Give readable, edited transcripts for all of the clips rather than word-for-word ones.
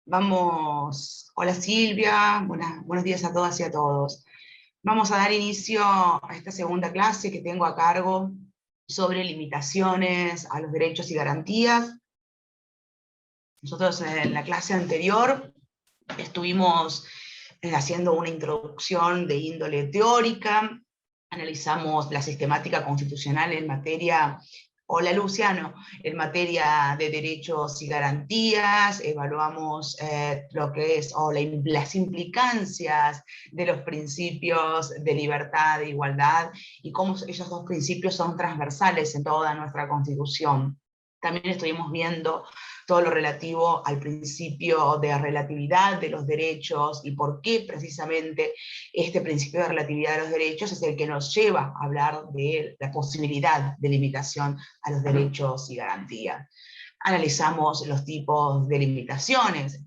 Vamos, hola Silvia, buenos días a todas y a todos. Vamos a dar inicio a esta segunda clase que tengo a cargo sobre limitaciones a los derechos y garantías. Nosotros en la clase anterior estuvimos haciendo una introducción de índole teórica, analizamos la sistemática constitucional en materia. Hola Luciano, en materia de derechos y garantías, evaluamos lo que es las implicancias de los principios de libertad e igualdad y cómo esos dos principios son transversales en toda nuestra Constitución. También estuvimos viendo todo lo relativo al principio de relatividad de los derechos y por qué precisamente este principio de relatividad de los derechos es el que nos lleva a hablar de la posibilidad de limitación a los derechos y garantías. Analizamos los tipos de limitaciones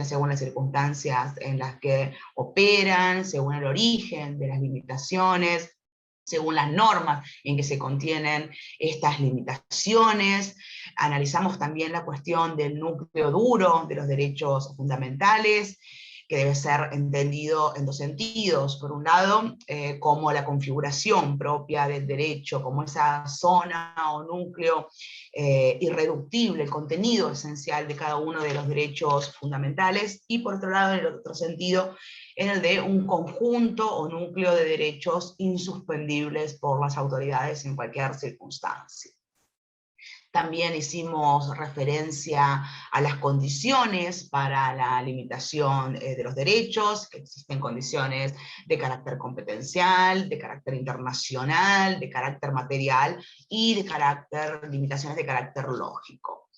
según las circunstancias en las que operan, según el origen de las limitaciones, según las normas en que se contienen estas limitaciones. Analizamos también la cuestión del núcleo duro de los derechos fundamentales, que debe ser entendido en dos sentidos. Por un lado, como la configuración propia del derecho, como esa zona o núcleo irreductible, el contenido esencial de cada uno de los derechos fundamentales, y por otro lado, en el otro sentido, en el de un conjunto o núcleo de derechos insuspendibles por las autoridades en cualquier circunstancia. También hicimos referencia a las condiciones para la limitación de los derechos, que existen condiciones de carácter competencial, de carácter internacional, de carácter material y de limitaciones de carácter lógico.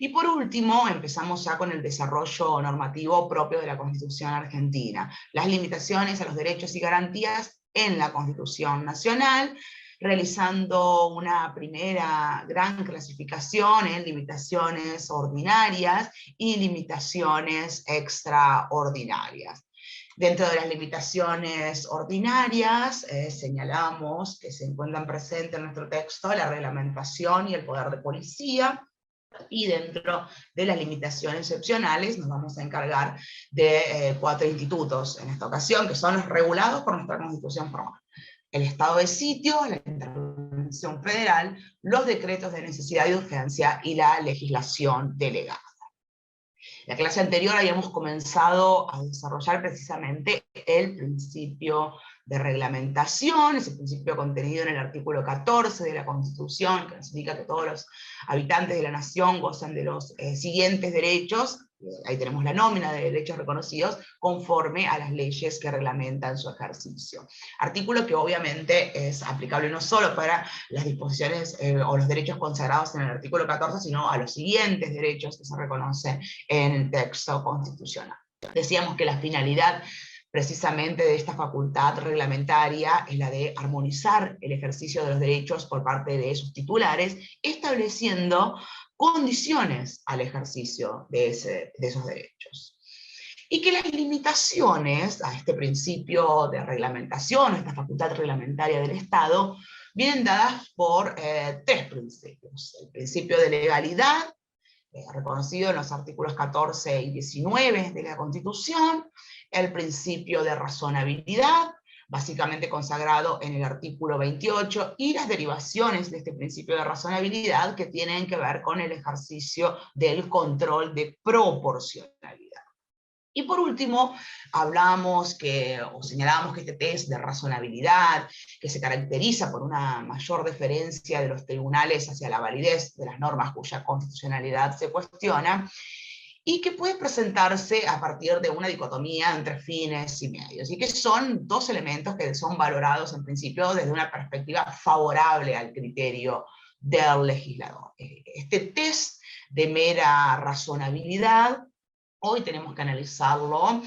Y por último, empezamos ya con el desarrollo normativo propio de la Constitución argentina, las limitaciones a los derechos y garantías en la Constitución nacional, realizando una primera gran clasificación en limitaciones ordinarias y limitaciones extraordinarias. Dentro de las limitaciones ordinarias, señalamos que se encuentran presentes en nuestro texto la reglamentación y el poder de policía, y dentro de las limitaciones excepcionales nos vamos a encargar de 4 institutos en esta ocasión, que son los regulados por nuestra Constitución formal: el estado de sitio, la intervención federal, los decretos de necesidad y urgencia y la legislación delegada. En la clase anterior habíamos comenzado a desarrollar precisamente el principio de reglamentación, ese principio contenido en el artículo 14 de la Constitución, que nos indica que todos los habitantes de la nación gozan de los siguientes derechos. Ahí tenemos la nómina de derechos reconocidos conforme a las leyes que reglamentan su ejercicio. Artículo que obviamente es aplicable no solo para las disposiciones o los derechos consagrados en el artículo 14, sino a los siguientes derechos que se reconocen en el texto constitucional. Decíamos que la finalidad precisamente de esta facultad reglamentaria es la de armonizar el ejercicio de los derechos por parte de sus titulares, estableciendo condiciones al ejercicio de esos derechos. Y que las limitaciones a este principio de reglamentación, a esta facultad reglamentaria del Estado, vienen dadas por 3 principios. El principio de legalidad, reconocido en los artículos 14 y 19 de la Constitución, el principio de razonabilidad, básicamente consagrado en el artículo 28, y las derivaciones de este principio de razonabilidad que tienen que ver con el ejercicio del control de proporcionalidad. Y por último, señalábamos que este test de razonabilidad, que se caracteriza por una mayor deferencia de los tribunales hacia la validez de las normas cuya constitucionalidad se cuestiona, y que puede presentarse a partir de una dicotomía entre fines y medios, y que son 2 elementos que son valorados en principio desde una perspectiva favorable al criterio del legislador. Este test de mera razonabilidad, hoy tenemos que analizarlo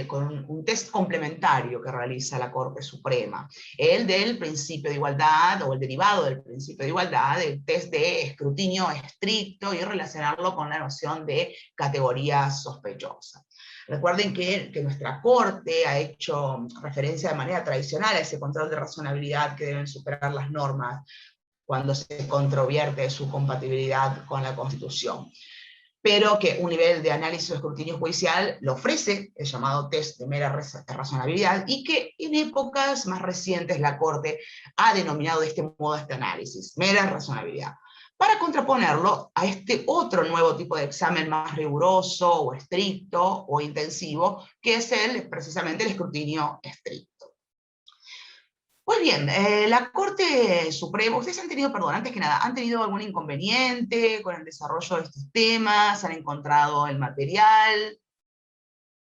con un test complementario que realiza la Corte Suprema, el del principio de igualdad, o el derivado del principio de igualdad, el test de escrutinio estricto, y relacionarlo con la noción de categoría sospechosa. Recuerden que nuestra Corte ha hecho referencia de manera tradicional a ese control de razonabilidad que deben superar las normas cuando se controvierte su compatibilidad con la Constitución. pero que un nivel de análisis o escrutinio judicial lo ofrece, el llamado test de mera razonabilidad, y que en épocas más recientes la Corte ha denominado de este modo este análisis, mera razonabilidad, para contraponerlo a este otro nuevo tipo de examen más riguroso o estricto o intensivo, que es precisamente el escrutinio estricto. Pues bien, la Corte Suprema, ustedes han tenido, perdón, antes que nada, ¿han tenido algún inconveniente con el desarrollo de estos temas? ¿Han encontrado el material?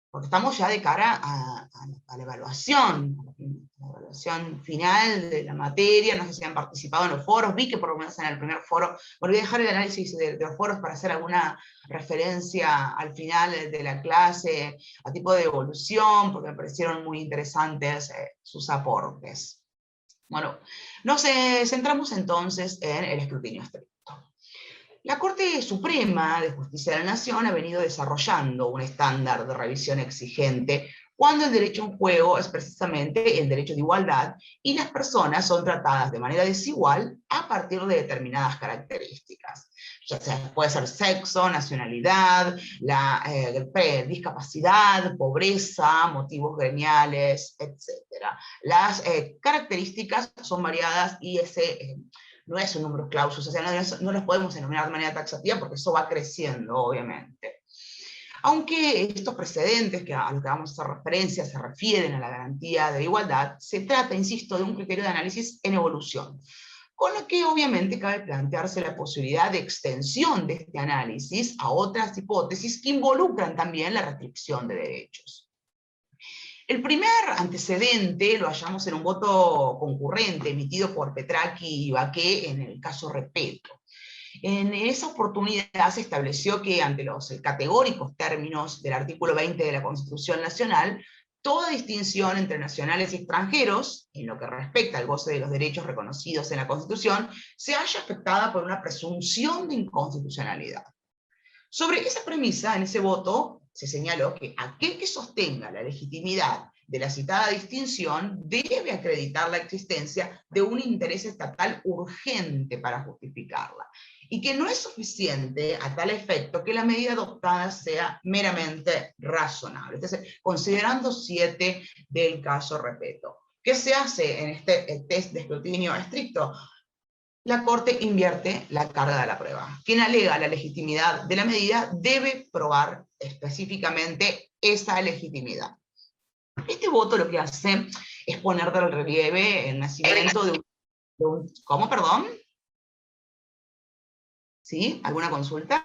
Porque estamos ya de cara a la evaluación final de la materia. No sé si han participado en los foros, vi que por lo menos en el primer foro, volví a dejar el análisis de los foros para hacer alguna referencia al final de la clase, a tipo de evolución, porque me parecieron muy interesantes sus aportes. Bueno, nos centramos entonces en el escrutinio estricto. La Corte Suprema de Justicia de la Nación ha venido desarrollando un estándar de revisión exigente cuando el derecho en juego es precisamente el derecho de igualdad y las personas son tratadas de manera desigual a partir de determinadas características. Ya sea, puede ser sexo, nacionalidad, discapacidad, pobreza, motivos gremiales, etc. Las características son variadas y no es un número clausus, o sea, no los podemos enumerar de manera taxativa porque eso va creciendo, obviamente. Aunque estos precedentes a los que vamos a hacer referencia se refieren a la garantía de igualdad, se trata, insisto, de un criterio de análisis en evolución, con lo que obviamente cabe plantearse la posibilidad de extensión de este análisis a otras hipótesis que involucran también la restricción de derechos. El primer antecedente lo hallamos en un voto concurrente emitido por Petracchi y Baqué en el caso Repetto. En esa oportunidad se estableció que ante los categóricos términos del artículo 20 de la Constitución Nacional, toda distinción entre nacionales y extranjeros, en lo que respecta al goce de los derechos reconocidos en la Constitución, se halla afectada por una presunción de inconstitucionalidad. Sobre esa premisa, en ese voto, se señaló que aquel que sostenga la legitimidad de la citada distinción debe acreditar la existencia de un interés estatal urgente para justificarla, y que no es suficiente a tal efecto que la medida adoptada sea meramente razonable. Entonces, considerando 7 del caso Repetto, ¿qué se hace en este test de escrutinio estricto? La Corte invierte la carga de la prueba. Quien alega la legitimidad de la medida debe probar específicamente esa legitimidad. Este voto lo que hace es poner de relieve el nacimiento de un ¿cómo, perdón? ¿Sí? ¿Alguna consulta?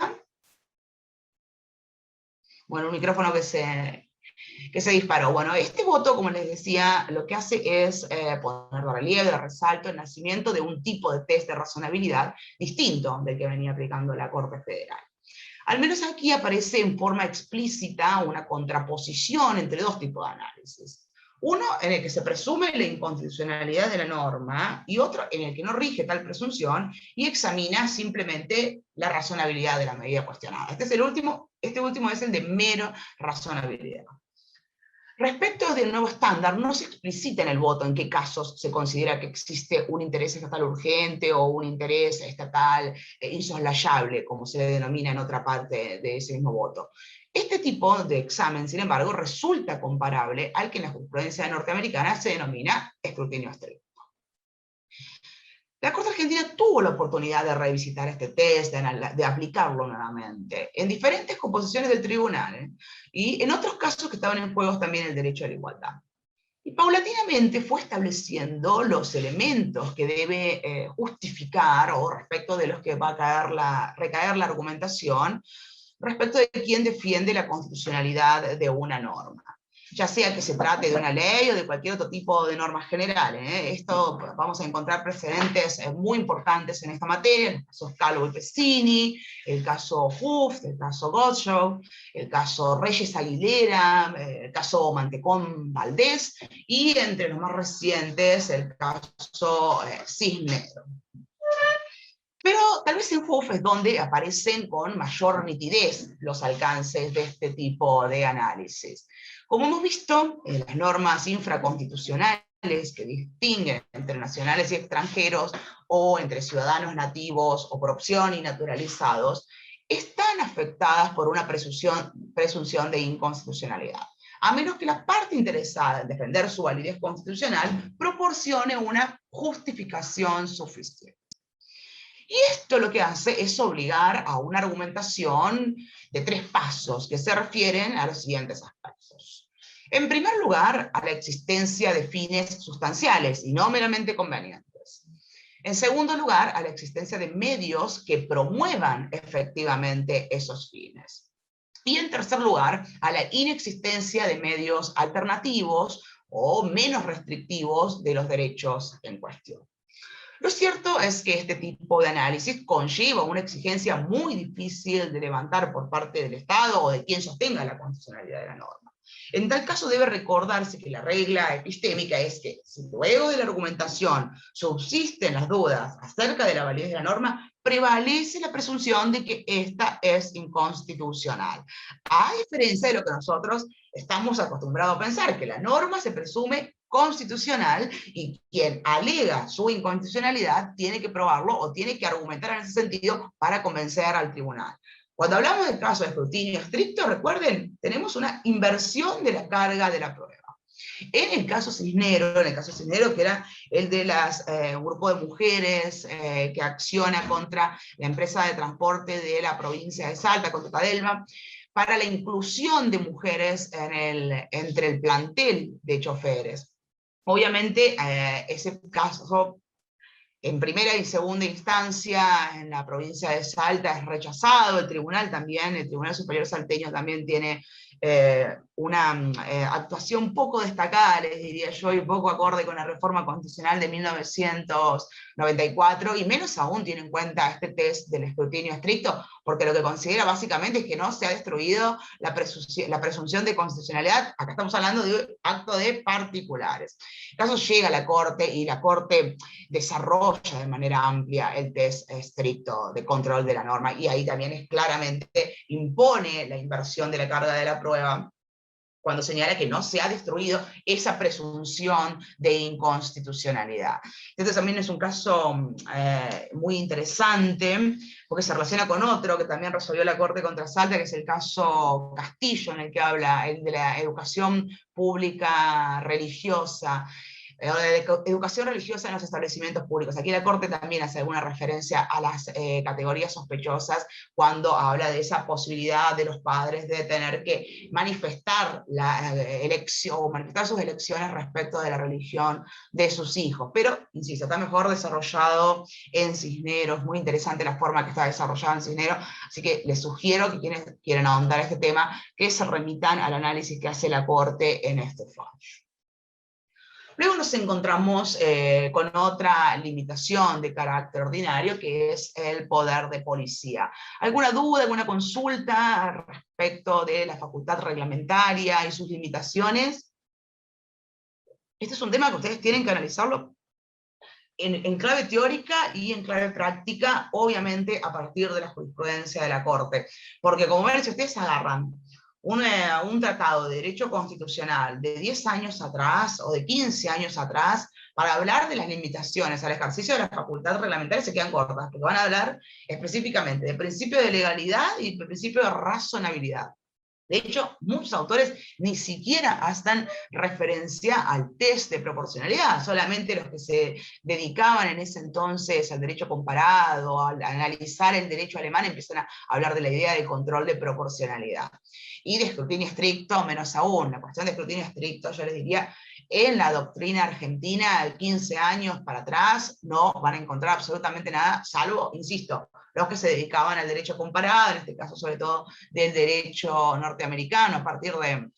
Bueno, un micrófono que se disparó. Bueno, este voto, como les decía, lo que hace es poner de relieve, de resalto, el nacimiento de un tipo de test de razonabilidad distinto del que venía aplicando la Corte Federal. Al menos aquí aparece en forma explícita una contraposición entre dos tipos de análisis. Uno en el que se presume la inconstitucionalidad de la norma, y otro en el que no rige tal presunción y examina simplemente la razonabilidad de la medida cuestionada. Este último es el de mera razonabilidad. Respecto del nuevo estándar, no se explicita en el voto en qué casos se considera que existe un interés estatal urgente o un interés estatal insoslayable, como se denomina en otra parte de ese mismo voto. Este tipo de examen, sin embargo, resulta comparable al que en la jurisprudencia norteamericana se denomina escrutinio estricto. La Corte Argentina tuvo la oportunidad de revisitar este test, de aplicarlo nuevamente, en diferentes composiciones del tribunal, y en otros casos que estaban en juego también el derecho a la igualdad. Y paulatinamente fue estableciendo los elementos que debe justificar, o respecto de los que va a recaer la argumentación, respecto de quién defiende la constitucionalidad de una norma. Ya sea que se trate de una ley o de cualquier otro tipo de normas generales. Esto vamos a encontrar precedentes muy importantes en esta materia, el caso Calvo y Pesini, el caso Huff, el caso Gottschalk, el caso Reyes Aguilera, el caso Mantecón Valdés, y entre los más recientes el caso Cisneros. Pero tal vez en Huff es donde aparecen con mayor nitidez los alcances de este tipo de análisis. Como hemos visto, en las normas infraconstitucionales que distinguen entre nacionales y extranjeros, o entre ciudadanos nativos o por opción y naturalizados, están están afectadas por una presunción de inconstitucionalidad, a menos que la parte interesada en defender su validez constitucional proporcione una justificación suficiente. Y esto lo que hace es obligar a una argumentación de 3 pasos que se refieren a los siguientes aspectos. En primer lugar, a la existencia de fines sustanciales y no meramente convenientes. En segundo lugar, a la existencia de medios que promuevan efectivamente esos fines. Y en tercer lugar, a la inexistencia de medios alternativos o menos restrictivos de los derechos en cuestión. Lo cierto es que este tipo de análisis conlleva una exigencia muy difícil de levantar por parte del Estado o de quien sostenga la constitucionalidad de la norma. En tal caso debe recordarse que la regla epistémica es que si luego de la argumentación subsisten las dudas acerca de la validez de la norma, prevalece la presunción de que ésta es inconstitucional. A diferencia de lo que nosotros estamos acostumbrados a pensar, que la norma se presume constitucional y quien alega su inconstitucionalidad tiene que probarlo o tiene que argumentar en ese sentido para convencer al tribunal. Cuando hablamos del caso de escrutinio estricto, recuerden, tenemos una inversión de la carga de la prueba. En el caso Cisneros, que era el de un grupo de mujeres que acciona contra la empresa de transporte de la provincia de Salta, contra Tadelma, para la inclusión de mujeres entre el plantel de choferes. Obviamente, ese caso, en primera y segunda instancia, en la provincia de Salta es rechazado, el Tribunal Superior Salteño también tiene una actuación poco destacada, les diría yo, y poco acorde con la reforma constitucional de 1994, y menos aún tiene en cuenta este test del escrutinio estricto, porque lo que considera básicamente es que no se ha destruido la presunción de constitucionalidad. Acá estamos hablando de un acto de particulares. El caso llega a la Corte, y la Corte desarrolla de manera amplia el test estricto de control de la norma, y ahí también es claramente impone la inversión de la carga de la prueba cuando señala que no se ha destruido esa presunción de inconstitucionalidad. Este también es un caso muy interesante, porque se relaciona con otro que también resolvió la Corte contra Salta, que es el caso Castillo, en el que habla el de la educación pública religiosa, de educación religiosa en los establecimientos públicos. Aquí la Corte también hace alguna referencia a las categorías sospechosas cuando habla de esa posibilidad de los padres de tener que manifestar la elección, o manifestar sus elecciones respecto de la religión de sus hijos. Pero, insisto, está mejor desarrollado en Cisneros, muy interesante la forma que está desarrollado en Cisneros, así que les sugiero que quienes quieran ahondar este tema, que se remitan al análisis que hace la Corte en este fallo. Luego nos encontramos con otra limitación de carácter ordinario, que es el poder de policía. ¿Alguna duda, alguna consulta respecto de la facultad reglamentaria y sus limitaciones? Este es un tema que ustedes tienen que analizarlo en clave teórica y en clave práctica, obviamente a partir de la jurisprudencia de la Corte. Porque como ven, si ustedes agarran un tratado de derecho constitucional de 10 años atrás o de 15 años atrás, para hablar de las limitaciones al ejercicio de la facultad reglamentaria se quedan cortas, porque van a hablar específicamente del principio de legalidad y del principio de razonabilidad. De hecho, muchos autores ni siquiera hacen referencia al test de proporcionalidad, solamente los que se dedicaban en ese entonces al derecho comparado, a analizar el derecho alemán, empiezan a hablar de la idea de control de proporcionalidad. Y de escrutinio estricto, menos aún. La cuestión de escrutinio estricto, yo les diría, en la doctrina argentina, de 15 años para atrás, no van a encontrar absolutamente nada, salvo, insisto, los que se dedicaban al derecho comparado, en este caso sobre todo del derecho norteamericano, a partir de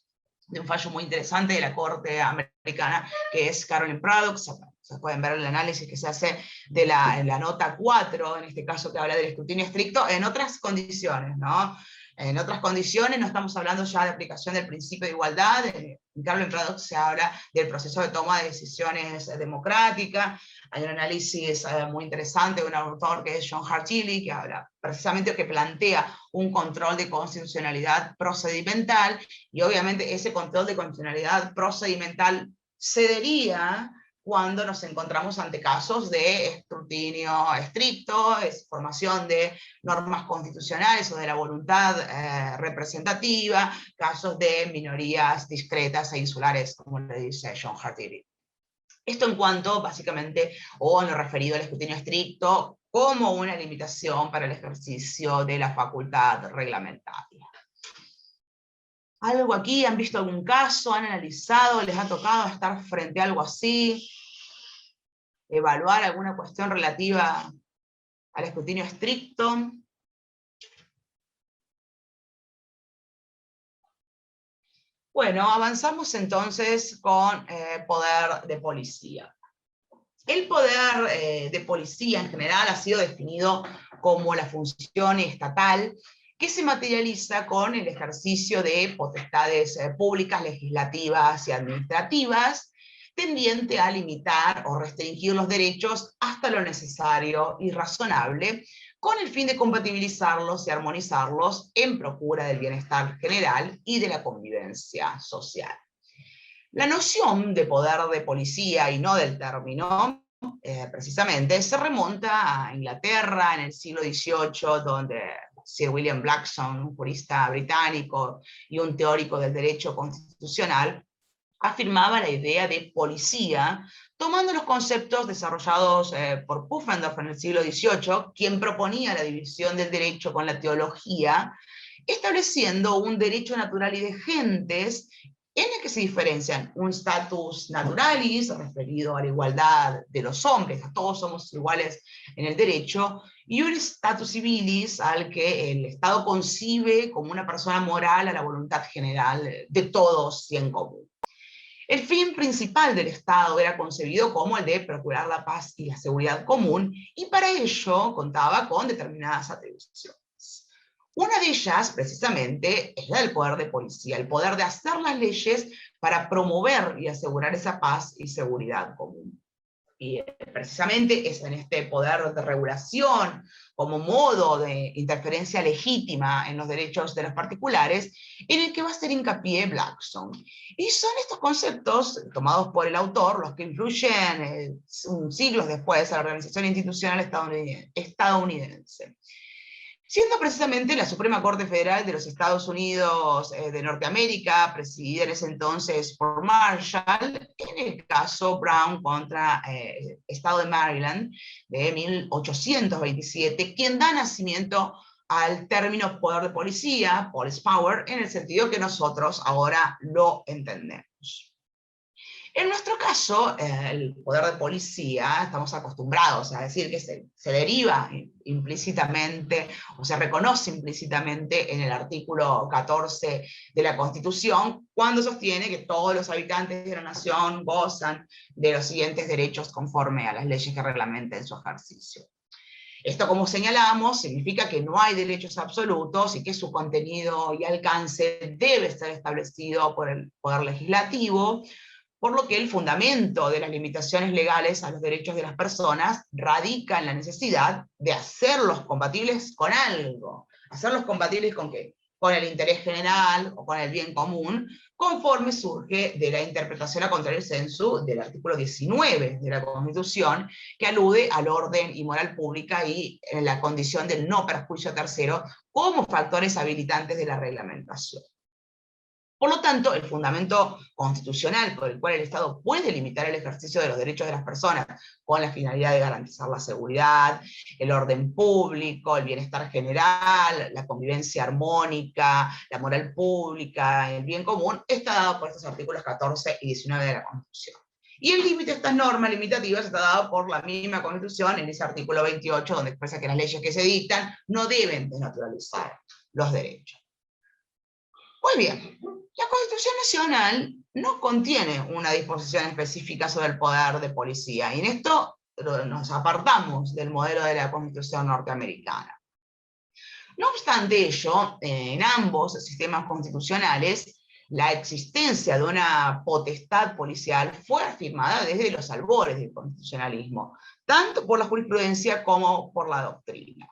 un fallo muy interesante de la Corte americana, que es Carolyn Products. Se pueden ver el análisis que se hace de la nota 4, en este caso que habla del escrutinio estricto, en otras condiciones, ¿no? En otras condiciones no estamos hablando ya de aplicación del principio de igualdad. En Carolyn Products se habla del proceso de toma de decisiones democrática. Hay un análisis muy interesante de un autor que es John Hartilly, que habla precisamente, que plantea un control de constitucionalidad procedimental, y obviamente ese control de constitucionalidad procedimental cedería cuando nos encontramos ante casos de escrutinio estricto, formación de normas constitucionales o de la voluntad representativa, casos de minorías discretas e insulares, como le dice John Hartiri. Esto en cuanto, básicamente, o en lo referido al escrutinio estricto, como una limitación para el ejercicio de la facultad reglamentaria. ¿Algo aquí? ¿Han visto algún caso? ¿Han analizado? ¿Les ha tocado estar frente a algo así? ¿Evaluar alguna cuestión relativa al escrutinio estricto? Bueno, avanzamos entonces con poder de policía. El poder de policía en general ha sido definido como la función estatal que se materializa con el ejercicio de potestades públicas, legislativas y administrativas, tendiente a limitar o restringir los derechos hasta lo necesario y razonable, con el fin de compatibilizarlos y armonizarlos en procura del bienestar general y de la convivencia social. La noción de poder de policía y no del término, precisamente, se remonta a Inglaterra en el siglo XVIII, donde Sir William Blackstone, un jurista británico y un teórico del derecho constitucional, afirmaba la idea de policía, tomando los conceptos desarrollados por Pufendorf en el siglo XVIII, quien proponía la división del derecho con la teología, estableciendo un derecho natural y de gentes en el que se diferencian un status naturalis, referido a la igualdad de los hombres, a todos somos iguales en el derecho, y un status civilis al que el Estado concibe como una persona moral a la voluntad general de todos y en común. El fin principal del Estado era concebido como el de procurar la paz y la seguridad común, y para ello contaba con determinadas atribuciones. Una de ellas, precisamente, es la del poder de policía, el poder de hacer las leyes para promover y asegurar esa paz y seguridad común. Y precisamente es en este poder de regulación, como modo de interferencia legítima en los derechos de los particulares, en el que va a hacer hincapié Blackstone. Y son estos conceptos, tomados por el autor, los que influyen siglos después a la organización institucional estadounidense. Siendo precisamente la Suprema Corte Federal de los Estados Unidos de Norteamérica, presidida en ese entonces por Marshall, en el caso Brown contra Estado de Maryland de 1827, quien da nacimiento al término poder de policía, police power, en el sentido que nosotros ahora lo entendemos. En nuestro caso, el poder de policía, estamos acostumbrados a decir que se deriva implícitamente, o se reconoce implícitamente en el artículo 14 de la Constitución, cuando sostiene que todos los habitantes de la nación gozan de los siguientes derechos conforme a las leyes que reglamenten su ejercicio. Esto, como señalamos, significa que no hay derechos absolutos y que su contenido y alcance debe estar establecido por el Poder Legislativo, por lo que el fundamento de las limitaciones legales a los derechos de las personas radica en la necesidad de hacerlos compatibles con algo. ¿Hacerlos compatibles con qué? Con el interés general o con el bien común, conforme surge de la interpretación a contrario sensu del artículo 19 de la Constitución, que alude al orden y moral pública y en la condición del no perjuicio a tercero como factores habilitantes de la reglamentación. Por lo tanto, el fundamento constitucional por el cual el Estado puede limitar el ejercicio de los derechos de las personas con la finalidad de garantizar la seguridad, el orden público, el bienestar general, la convivencia armónica, la moral pública, el bien común, está dado por estos artículos 14 y 19 de la Constitución. Y el límite de estas normas limitativas está dado por la misma Constitución en ese artículo 28, donde expresa que las leyes que se dictan no deben desnaturalizar los derechos. Muy bien, la Constitución Nacional no contiene una disposición específica sobre el poder de policía, y en esto nos apartamos del modelo de la Constitución norteamericana. No obstante ello, en ambos sistemas constitucionales, la existencia de una potestad policial fue afirmada desde los albores del constitucionalismo, tanto por la jurisprudencia como por la doctrina.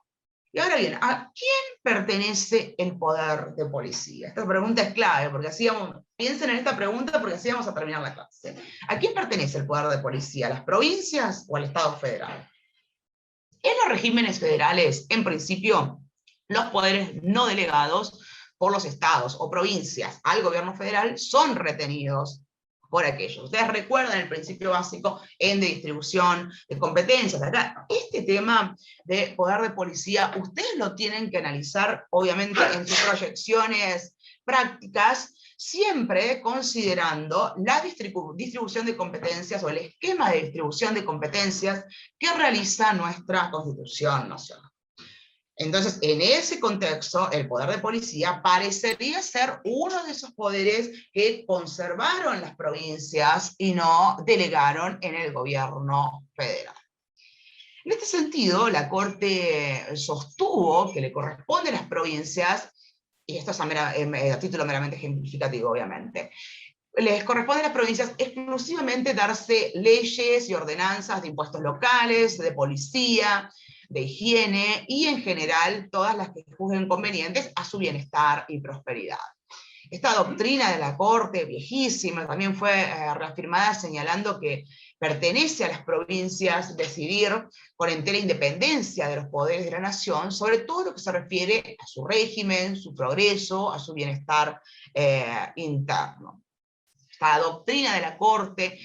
Y ahora bien, ¿a quién pertenece el poder de policía? Esta pregunta es clave, porque así piensen en esta pregunta porque así vamos a terminar la clase. ¿A quién pertenece el poder de policía? ¿A las provincias o al Estado federal? En los regímenes federales, en principio, los poderes no delegados por los estados o provincias al gobierno federal son retenidos por aquellos. Ustedes recuerdan el principio básico en de distribución de competencias. Acá, este tema de poder de policía, ustedes lo tienen que analizar, obviamente, en sus proyecciones prácticas, siempre considerando la distribución de competencias o el esquema de distribución de competencias que realiza nuestra Constitución Nacional. Entonces, en ese contexto, el poder de policía parecería ser uno de esos poderes que conservaron las provincias y no delegaron en el gobierno federal. En este sentido, la Corte sostuvo que le corresponde a las provincias, y esto es a título meramente ejemplificativo, obviamente, les corresponde a las provincias exclusivamente darse leyes y ordenanzas de impuestos locales, de policía, de higiene, y en general todas las que juzguen convenientes a su bienestar y prosperidad. Esta doctrina de la Corte, viejísima, también fue reafirmada señalando que pertenece a las provincias decidir con entera independencia de los poderes de la nación sobre todo lo que se refiere a su régimen, su progreso, a su bienestar interno. La doctrina de la Corte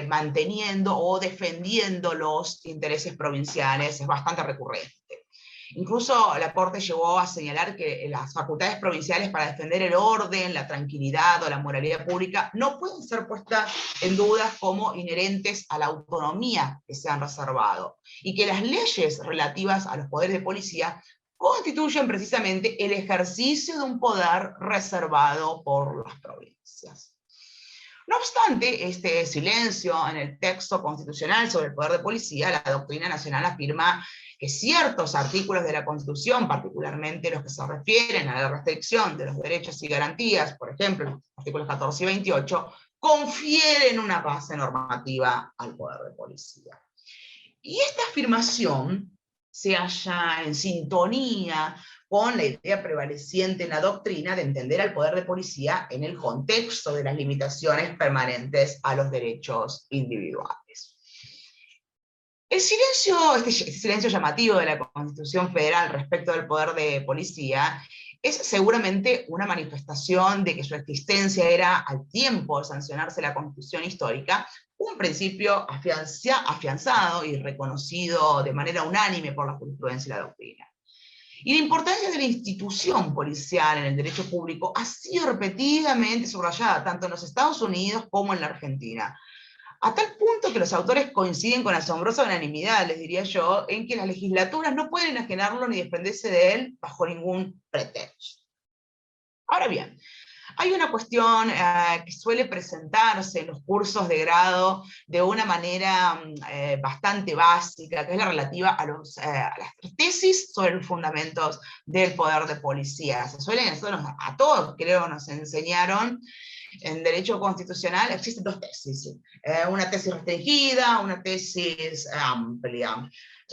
manteniendo o defendiendo los intereses provinciales es bastante recurrente. Incluso la Corte llegó a señalar que las facultades provinciales para defender el orden, la tranquilidad o la moralidad pública no pueden ser puestas en duda como inherentes a la autonomía que se han reservado, y que las leyes relativas a los poderes de policía constituyen precisamente el ejercicio de un poder reservado por las provincias. No obstante este silencio en el texto constitucional sobre el poder de policía, la doctrina nacional afirma que ciertos artículos de la Constitución, particularmente los que se refieren a la restricción de los derechos y garantías, por ejemplo, los artículos 14 y 28, confieren una base normativa al poder de policía. Y esta afirmación se halla en sintonía con la idea prevaleciente en la doctrina de entender al poder de policía en el contexto de las limitaciones permanentes a los derechos individuales. El silencio, este silencio llamativo de la Constitución Federal respecto del poder de policía es seguramente una manifestación de que su existencia era, al tiempo de sancionarse la Constitución histórica, un principio afianzado y reconocido de manera unánime por la jurisprudencia y la doctrina. Y la importancia de la institución policial en el derecho público ha sido repetidamente subrayada, tanto en los Estados Unidos como en la Argentina. A tal punto que los autores coinciden con asombrosa unanimidad, les diría yo, en que las legislaturas no pueden enajenarlo ni desprenderse de él bajo ningún pretexto. Ahora bien, hay una cuestión que suele presentarse en los cursos de grado de una manera bastante básica, que es la relativa a las tesis sobre los fundamentos del poder de policía. A todos creo nos enseñaron en derecho constitucional, existen dos tesis, una tesis restringida, una tesis amplia.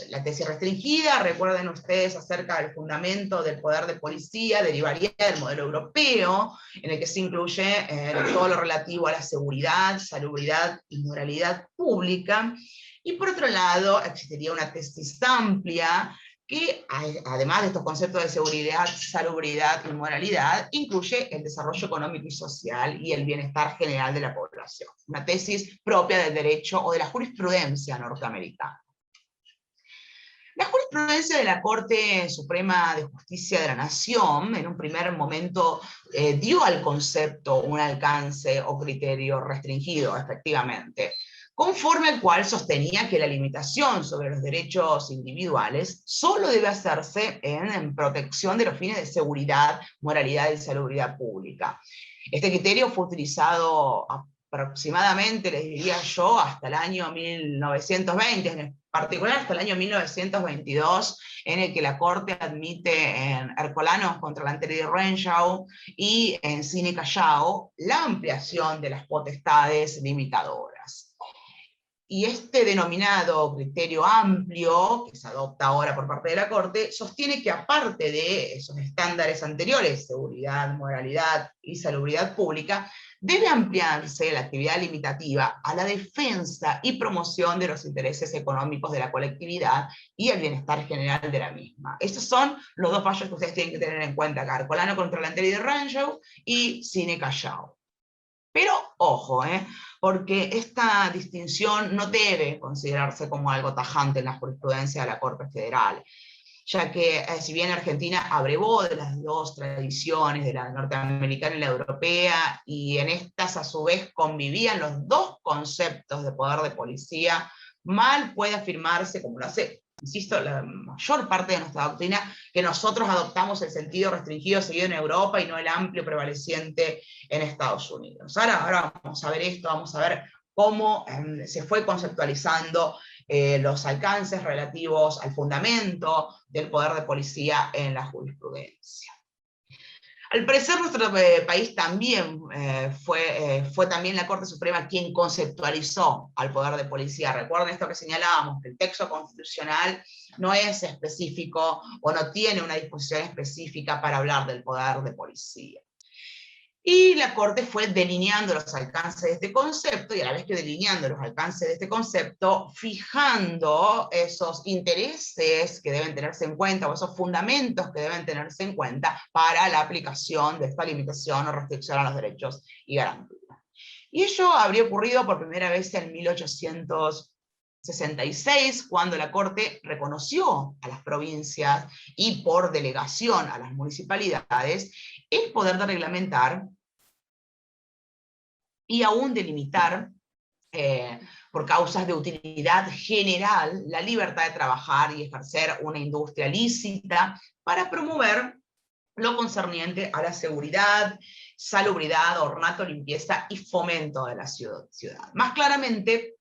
La tesis restringida, recuerden ustedes acerca del fundamento del poder de policía, derivaría del modelo europeo, en el que se incluye todo lo relativo a la seguridad, salubridad y moralidad pública. Y por otro lado, existiría una tesis amplia, que además de estos conceptos de seguridad, salubridad y moralidad, incluye el desarrollo económico y social y el bienestar general de la población. Una tesis propia del derecho o de la jurisprudencia norteamericana. La jurisprudencia de la Corte Suprema de Justicia de la Nación, en un primer momento, dio al concepto un alcance o criterio restringido, efectivamente, conforme al cual sostenía que la limitación sobre los derechos individuales solo debe hacerse en protección de los fines de seguridad, moralidad y salubridad pública. Este criterio fue utilizado aproximadamente, les diría yo, hasta el año 1920, en particular hasta el año 1922, en el que la Corte admite en Ercolanos contra la Anteri de Renshaw y en Cine Callao la ampliación de las potestades limitadoras. Y este denominado criterio amplio, que se adopta ahora por parte de la Corte, sostiene que aparte de esos estándares anteriores, seguridad, moralidad y salubridad pública, debe ampliarse la actividad limitativa a la defensa y promoción de los intereses económicos de la colectividad y el bienestar general de la misma. Esos son los dos fallos que ustedes tienen que tener en cuenta acá: Ercolano contra Lanteri de Rangel y Cine Callao. Pero ojo, porque esta distinción no debe considerarse como algo tajante en la jurisprudencia de la Corte Federal, ya que si bien Argentina abrevó de las dos tradiciones, de la norteamericana y la europea, y en estas a su vez convivían los dos conceptos de poder de policía, mal puede afirmarse, como lo hace, insisto, la mayor parte de nuestra doctrina, que nosotros adoptamos el sentido restringido seguido en Europa y no el amplio prevaleciente en Estados Unidos. Ahora vamos a ver esto, vamos a ver cómo se fue conceptualizando los alcances relativos al fundamento del poder de policía en la jurisprudencia. Al parecer nuestro país también fue también la Corte Suprema quien conceptualizó al poder de policía. Recuerden esto que señalábamos, que el texto constitucional no es específico o no tiene una disposición específica para hablar del poder de policía. Y la Corte fue delineando los alcances de este concepto, y a la vez que delineando los alcances de este concepto, fijando esos intereses que deben tenerse en cuenta, o esos fundamentos que deben tenerse en cuenta para la aplicación de esta limitación o restricción a los derechos y garantías. Y ello habría ocurrido por primera vez en 1866, cuando la Corte reconoció a las provincias y por delegación a las municipalidades el poder de reglamentar y aún delimitar, por causas de utilidad general, la libertad de trabajar y ejercer una industria lícita para promover lo concerniente a la seguridad, salubridad, ornato, limpieza y fomento de la ciudad. Más claramente,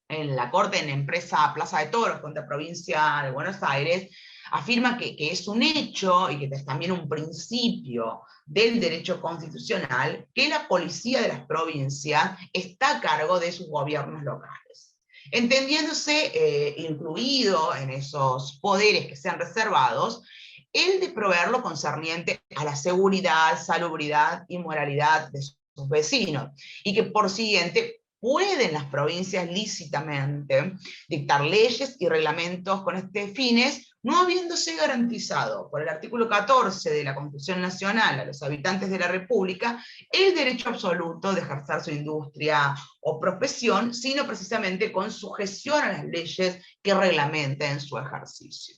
en la Corte, en Empresa Plaza de Toros contra Provincia de Buenos Aires, afirma que es un hecho y que es también un principio del derecho constitucional que la policía de las provincias está a cargo de sus gobiernos locales, entendiéndose incluido en esos poderes que sean reservados el de proveer lo concerniente a la seguridad, salubridad y moralidad de sus vecinos, y que por siguiente pueden las provincias lícitamente dictar leyes y reglamentos con estos fines, no habiéndose garantizado por el artículo 14 de la Constitución Nacional a los habitantes de la República el derecho absoluto de ejercer su industria o profesión, sino precisamente con sujeción a las leyes que reglamenten su ejercicio.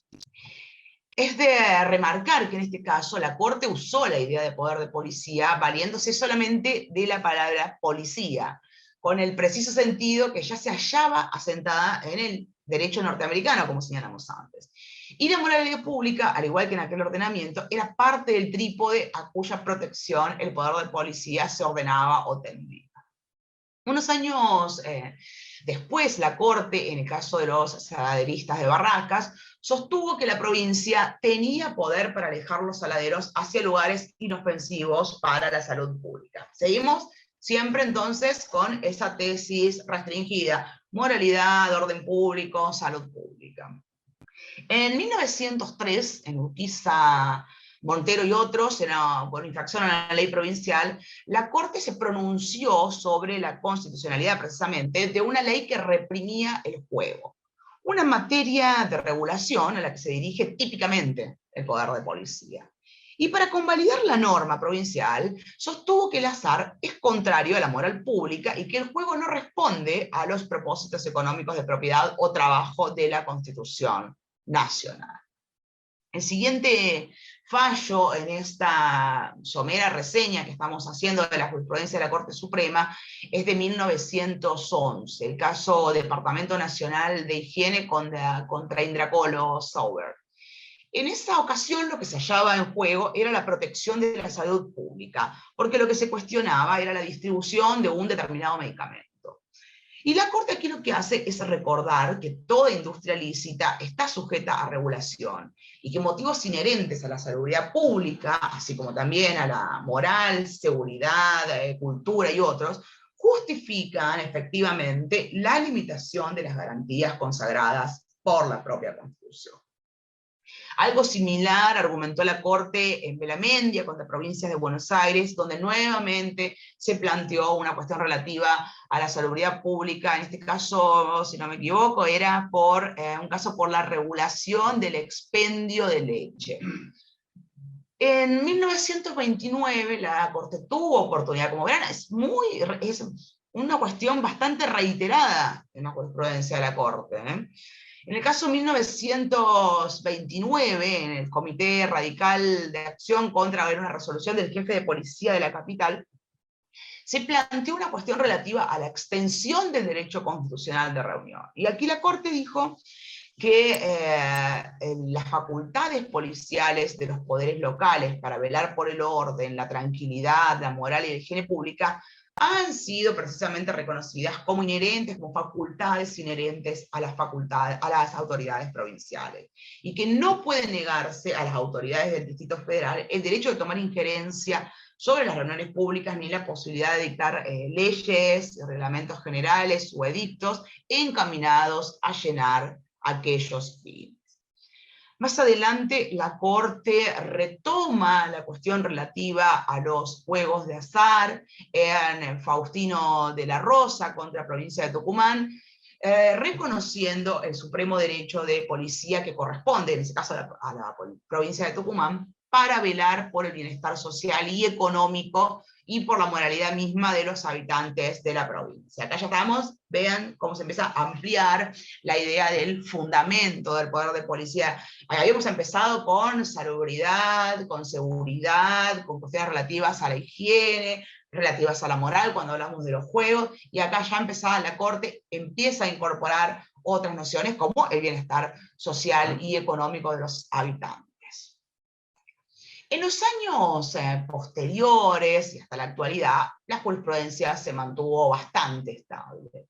Es de remarcar que en este caso la Corte usó la idea de poder de policía valiéndose solamente de la palabra policía, con el preciso sentido que ya se hallaba asentada en el derecho norteamericano, como señalamos antes. Y la moralidad pública, al igual que en aquel ordenamiento, era parte del trípode a cuya protección el poder de policía se ordenaba o tendía. Unos años después, la Corte, en el caso de los saladeristas de Barracas, sostuvo que la provincia tenía poder para alejar los saladeros hacia lugares inofensivos para la salud pública. Seguimos siempre entonces con esa tesis restringida: moralidad, orden público, salud pública. En 1903, en Urquiza, Montero y otros, por infracción a la ley provincial, la Corte se pronunció sobre la constitucionalidad precisamente de una ley que reprimía el juego, una materia de regulación a la que se dirige típicamente el poder de policía. Y para convalidar la norma provincial, sostuvo que el azar es contrario a la moral pública y que el juego no responde a los propósitos económicos de propiedad o trabajo de la Constitución Nacional. El siguiente fallo en esta somera reseña que estamos haciendo de la jurisprudencia de la Corte Suprema es de 1911, el caso Departamento Nacional de Higiene contra Indracolo Sauber. En esa ocasión lo que se hallaba en juego era la protección de la salud pública, porque lo que se cuestionaba era la distribución de un determinado medicamento. Y la Corte aquí lo que hace es recordar que toda industria lícita está sujeta a regulación, y que motivos inherentes a la salubridad pública, así como también a la moral, seguridad, cultura y otros, justifican efectivamente la limitación de las garantías consagradas por la propia Constitución. Algo similar argumentó la Corte en Belamendia contra Provincias de Buenos Aires, donde nuevamente se planteó una cuestión relativa a la salubridad pública. En este caso, si no me equivoco, era por un caso por la regulación del expendio de leche. En 1929 la Corte tuvo oportunidad, como verán, es una cuestión bastante reiterada en la jurisprudencia de la Corte. En el caso 1929, en el Comité Radical de Acción contra una resolución del jefe de policía de la capital, se planteó una cuestión relativa a la extensión del derecho constitucional de reunión. Y aquí la Corte dijo que las facultades policiales de los poderes locales para velar por el orden, la tranquilidad, la moral y la higiene pública han sido precisamente reconocidas como inherentes, como facultades inherentes a las autoridades provinciales, y que no puede negarse a las autoridades del Distrito Federal el derecho de tomar injerencia sobre las reuniones públicas, ni la posibilidad de dictar leyes, reglamentos generales o edictos encaminados a llenar aquellos fines. Más adelante, la Corte retoma la cuestión relativa a los juegos de azar en Faustino de la Rosa contra la provincia de Tucumán, reconociendo el supremo derecho de policía que corresponde, en este caso a la provincia de Tucumán, para velar por el bienestar social y económico y por la moralidad misma de los habitantes de la provincia. Acá ya estamos, vean cómo se empieza a ampliar la idea del fundamento del poder de policía. Habíamos empezado con salubridad, con seguridad, con cuestiones relativas a la higiene, relativas a la moral, cuando hablamos de los juegos, y acá ya empezaba la Corte, empieza a incorporar otras nociones como el bienestar social y económico de los habitantes. En los años posteriores y hasta la actualidad, la jurisprudencia se mantuvo bastante estable.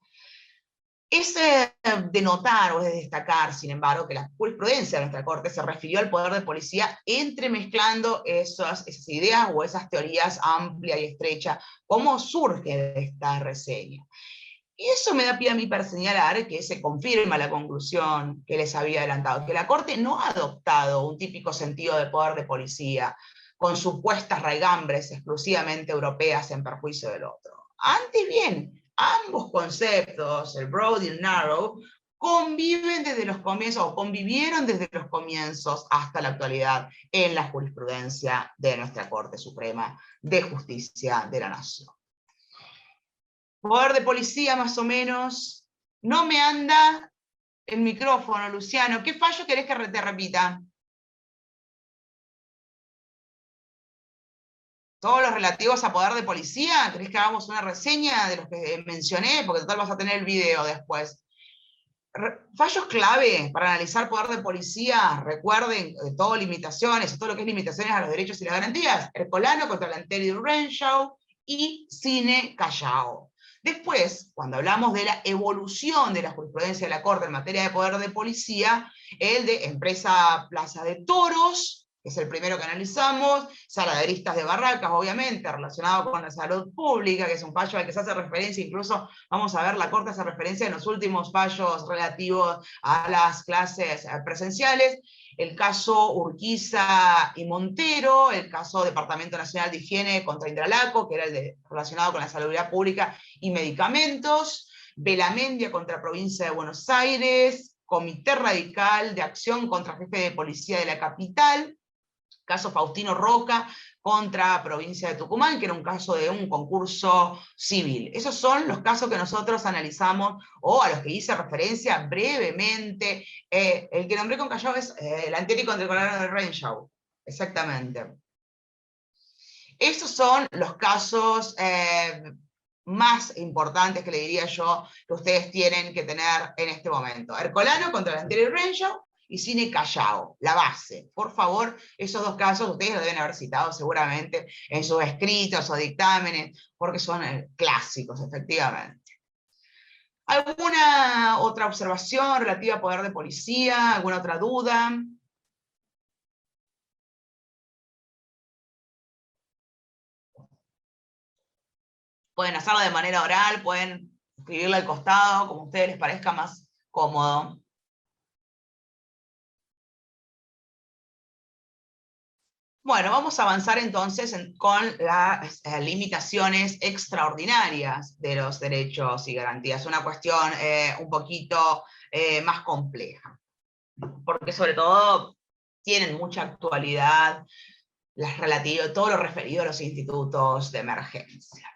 Es de notar o de destacar, sin embargo, que la jurisprudencia de nuestra Corte se refirió al poder de policía entremezclando esas ideas o esas teorías amplia y estrecha, como surge de esta reseña. Y eso me da pie a mí para señalar que se confirma la conclusión que les había adelantado, que la Corte no ha adoptado un típico sentido de poder de policía, con supuestas raigambres exclusivamente europeas en perjuicio del otro. Antes bien, ambos conceptos, el broad y el narrow, conviven desde los comienzos, o convivieron desde los comienzos hasta la actualidad en la jurisprudencia de nuestra Corte Suprema de Justicia de la Nación. Poder de policía, más o menos. No me anda el micrófono, Luciano. ¿Qué fallo querés que te repita? ¿Todos los relativos a poder de policía? ¿Querés que hagamos una reseña de los que mencioné? Porque total vas a tener el video después. Fallos clave para analizar poder de policía, recuerden, todo limitaciones, todo lo que es limitaciones a los derechos y las garantías. Ercolano contra Lanteri y Renshaw y Cine Callao. Después, cuando hablamos de la evolución de la jurisprudencia de la Corte en materia de poder de policía, el de Empresa Plaza de Toros, que es el primero que analizamos, saladeristas de Barracas, obviamente, relacionado con la salud pública, que es un fallo al que se hace referencia, incluso vamos a ver, la Corte hace referencia en los últimos fallos relativos a las clases presenciales, el caso Urquiza y Montero, el caso Departamento Nacional de Higiene contra Indralaco, que era el relacionado con la salubridad pública y medicamentos, Belamendia contra Provincia de Buenos Aires, Comité Radical de Acción contra Jefe de Policía de la Capital, caso Faustino Roca contra Provincia de Tucumán, que era un caso de un concurso civil. Esos son los casos que nosotros analizamos, o a los que hice referencia brevemente. El que nombré con Callao es el anterior contra el Colorado de Renshaw. Exactamente. Esos son los casos más importantes que le diría yo que ustedes tienen que tener en este momento. Ercolano contra el anterior Renshaw, y Cine Callao, la base. Por favor, esos dos casos ustedes lo deben haber citado seguramente en sus escritos o dictámenes, porque son clásicos, efectivamente. ¿Alguna otra observación relativa a poder de policía? ¿Alguna otra duda? Pueden hacerlo de manera oral, pueden escribirlo al costado, como a ustedes les parezca más cómodo. Bueno, vamos a avanzar entonces con las limitaciones extraordinarias de los derechos y garantías. Una cuestión un poquito más compleja, porque sobre todo tienen mucha actualidad todo lo referido a los institutos de emergencia.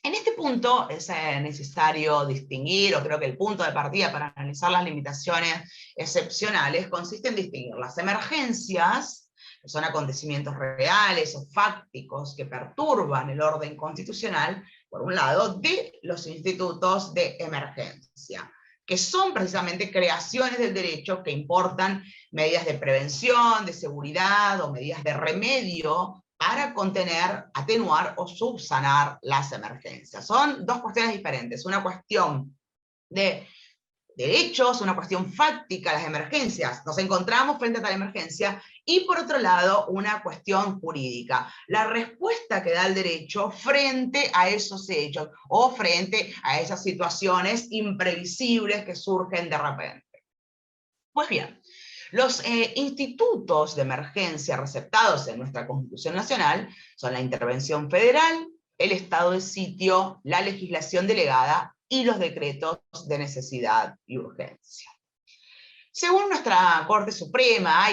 En este punto es necesario distinguir, o creo que el punto de partida para analizar las limitaciones excepcionales consiste en distinguir las emergencias, que son acontecimientos reales o fácticos que perturban el orden constitucional, por un lado, de los institutos de emergencia, que son precisamente creaciones del derecho que importan medidas de prevención, de seguridad o medidas de remedio para contener, atenuar o subsanar las emergencias. Son dos cuestiones diferentes, una cuestión de derechos, una cuestión fáctica, las emergencias, nos encontramos frente a tal emergencia, y por otro lado, una cuestión jurídica, la respuesta que da el derecho frente a esos hechos, o frente a esas situaciones imprevisibles que surgen de repente. Pues bien, los institutos de emergencia receptados en nuestra Constitución Nacional son la intervención federal, el estado de sitio, la legislación delegada y los decretos de necesidad y urgencia. Según nuestra Corte Suprema,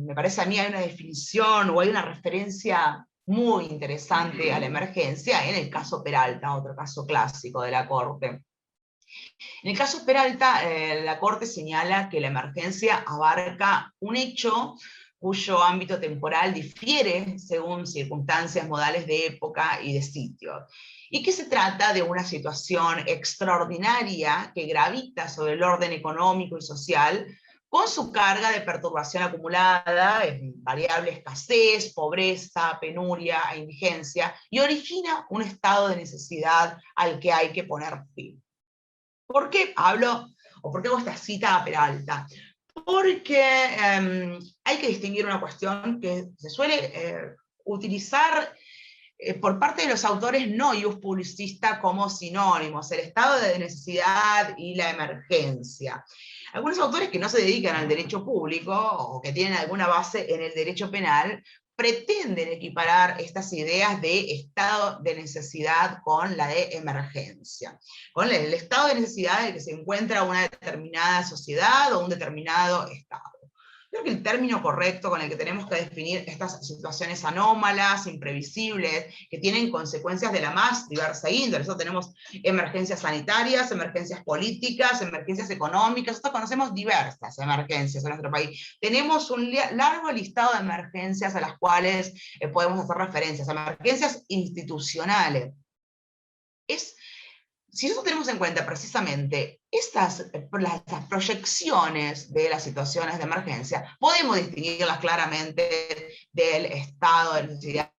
me parece a mí hay una definición o hay una referencia muy interesante a la emergencia en el caso Peralta, otro caso clásico de la Corte. En el caso Peralta, la Corte señala que la emergencia abarca un hecho cuyo ámbito temporal difiere según circunstancias modales de época y de sitio, y que se trata de una situación extraordinaria que gravita sobre el orden económico y social, con su carga de perturbación acumulada en variable escasez, pobreza, penuria e indigencia, y origina un estado de necesidad al que hay que poner fin. ¿Por qué hablo, o por qué hago esta cita a Peralta? Porque hay que distinguir una cuestión que se suele utilizar por parte de los autores no ius publicista como sinónimos, el estado de necesidad y la emergencia. Algunos autores que no se dedican al derecho público o que tienen alguna base en el derecho penal pretenden equiparar estas ideas de estado de necesidad con la de emergencia, con el estado de necesidad en el que se encuentra una determinada sociedad o un determinado estado. Creo que el término correcto con el que tenemos que definir estas situaciones anómalas, imprevisibles, que tienen consecuencias de la más diversa índole. Nosotros tenemos emergencias sanitarias, emergencias políticas, emergencias económicas. Nosotros conocemos diversas emergencias en nuestro país. Tenemos un largo listado de emergencias a las cuales podemos hacer referencias. Emergencias institucionales. Si nosotros tenemos en cuenta precisamente las proyecciones de las situaciones de emergencia, podemos distinguirlas claramente del estado de necesidad,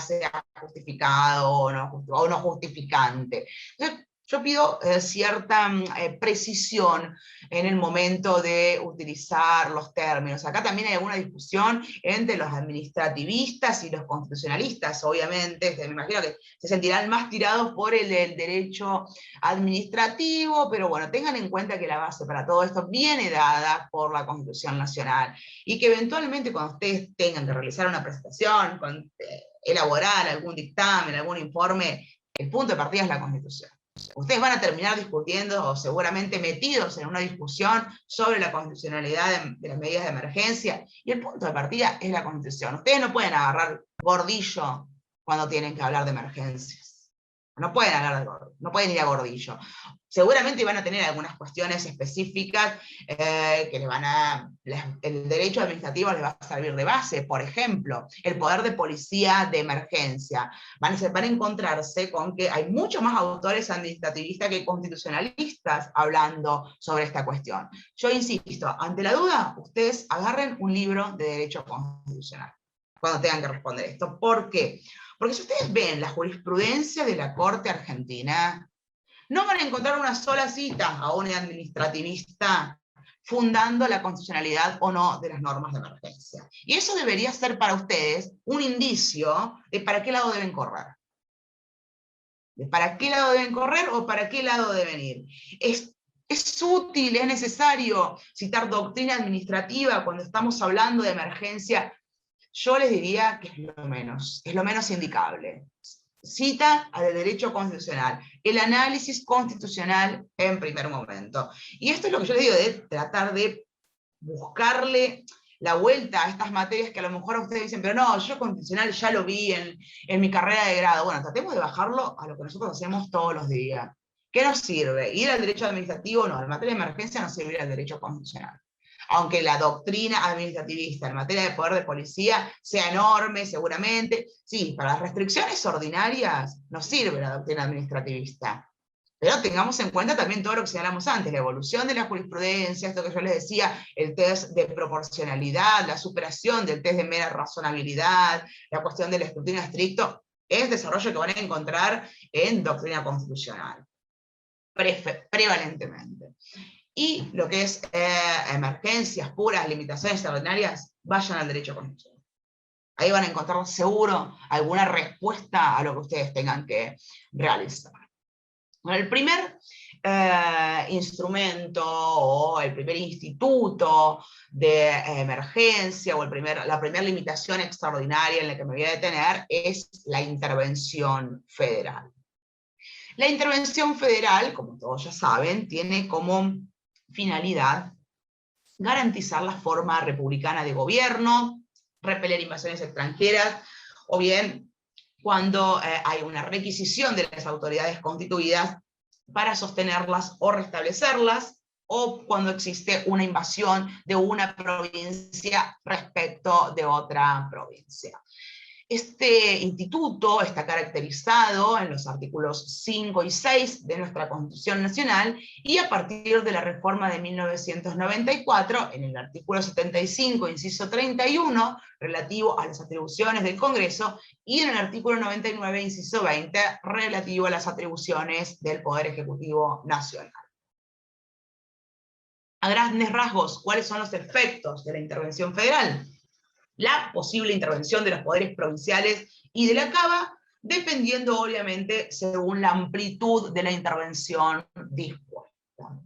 sea justificado o no justificante. Entonces, yo pido cierta precisión en el momento de utilizar los términos. Acá también hay alguna discusión entre los administrativistas y los constitucionalistas, obviamente, me imagino que se sentirán más tirados por el derecho administrativo, pero bueno, tengan en cuenta que la base para todo esto viene dada por la Constitución Nacional, y que eventualmente cuando ustedes tengan que realizar una presentación, elaborar algún dictamen, algún informe, el punto de partida es la Constitución. Ustedes van a terminar discutiendo o seguramente metidos en una discusión sobre la constitucionalidad de las medidas de emergencia, y el punto de partida es la Constitución. Ustedes no pueden agarrar gordillo cuando tienen que hablar de emergencias. No pueden hablar de gordillo, no pueden ir a gordillo. Seguramente van a tener algunas cuestiones específicas que el derecho administrativo les va a servir de base. Por ejemplo, el poder de policía de emergencia. Van a encontrarse con que hay muchos más autores administrativistas que constitucionalistas hablando sobre esta cuestión. Yo insisto, ante la duda, ustedes agarren un libro de derecho constitucional cuando tengan que responder esto. ¿Por qué? Porque si ustedes ven la jurisprudencia de la Corte Argentina, no van a encontrar una sola cita a un administrativista fundando la constitucionalidad o no de las normas de emergencia. Y eso debería ser para ustedes un indicio de para qué lado deben correr. de para qué lado deben correr o para qué lado deben ir. Es útil, es necesario citar doctrina administrativa cuando estamos hablando de emergencia. Yo les diría que es lo menos indicable. Cita al derecho constitucional, el análisis constitucional en primer momento. Y esto es lo que yo les digo, de tratar de buscarle la vuelta a estas materias que a lo mejor ustedes dicen, pero no, yo constitucional ya lo vi en mi carrera de grado. Bueno, tratemos de bajarlo a lo que nosotros hacemos todos los días. ¿Qué nos sirve? ¿Ir al derecho administrativo? No, en materia de emergencia no sirve ir al derecho constitucional. Aunque la doctrina administrativista en materia de poder de policía sea enorme, seguramente, sí, para las restricciones ordinarias nos sirve la doctrina administrativista. Pero tengamos en cuenta también todo lo que señalamos antes, la evolución de la jurisprudencia, esto que yo les decía, el test de proporcionalidad, la superación del test de mera razonabilidad, la cuestión del escrutinio estricto, es desarrollo que van a encontrar en doctrina constitucional, prevalentemente. Y lo que es emergencias puras, limitaciones extraordinarias, vayan al derecho constitucional. Ahí van a encontrar seguro alguna respuesta a lo que ustedes tengan que realizar. Bueno, el primer instrumento o el primer instituto de emergencia o la primera limitación extraordinaria en la que me voy a detener es la intervención federal. La intervención federal, como todos ya saben, tiene como finalidad garantizar la forma republicana de gobierno, repeler invasiones extranjeras, o bien cuando hay una requisición de las autoridades constituidas para sostenerlas o restablecerlas, o cuando existe una invasión de una provincia respecto de otra provincia. Este instituto está caracterizado en los artículos 5 y 6 de nuestra Constitución Nacional, y a partir de la reforma de 1994, en el artículo 75, inciso 31, relativo a las atribuciones del Congreso, y en el artículo 99, inciso 20, relativo a las atribuciones del Poder Ejecutivo Nacional. A grandes rasgos, ¿cuáles son los efectos de la intervención federal? La posible intervención de los poderes provinciales y de la CABA, dependiendo obviamente según la amplitud de la intervención dispuesta. Un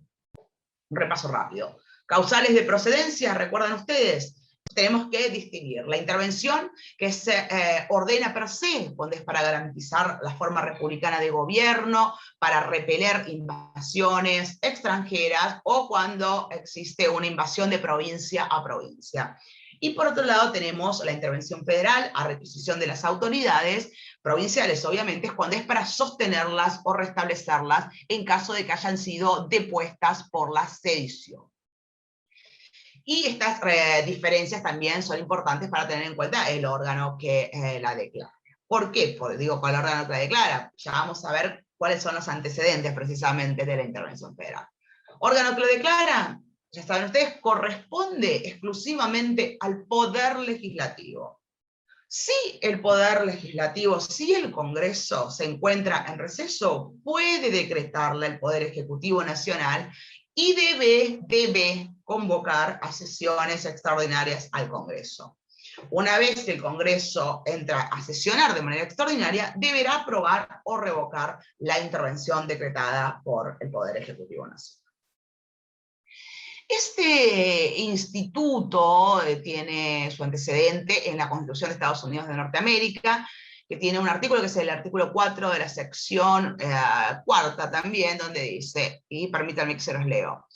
repaso rápido. Causales de procedencia, ¿recuerdan ustedes? Tenemos que distinguir la intervención que se ordena per se, cuando es para garantizar la forma republicana de gobierno, para repeler invasiones extranjeras, o cuando existe una invasión de provincia a provincia. Y por otro lado tenemos la intervención federal a requisición de las autoridades provinciales, obviamente, es cuando es para sostenerlas o restablecerlas en caso de que hayan sido depuestas por la sedición. Y estas diferencias también son importantes para tener en cuenta el órgano que la declara. ¿Por qué? Porque digo, ¿cuál órgano que la declara? Ya vamos a ver cuáles son los antecedentes precisamente de la intervención federal. ¿Órgano que lo declara? Ya saben ustedes, corresponde exclusivamente al Poder Legislativo. Si el Poder Legislativo, si el Congreso se encuentra en receso, puede decretarle el Poder Ejecutivo Nacional y debe convocar a sesiones extraordinarias al Congreso. Una vez que el Congreso entra a sesionar de manera extraordinaria, deberá aprobar o revocar la intervención decretada por el Poder Ejecutivo Nacional. Este instituto tiene su antecedente en la Constitución de Estados Unidos de Norteamérica, que tiene un artículo que es el artículo 4 de la sección cuarta también, donde dice, y permítanme que se los leo: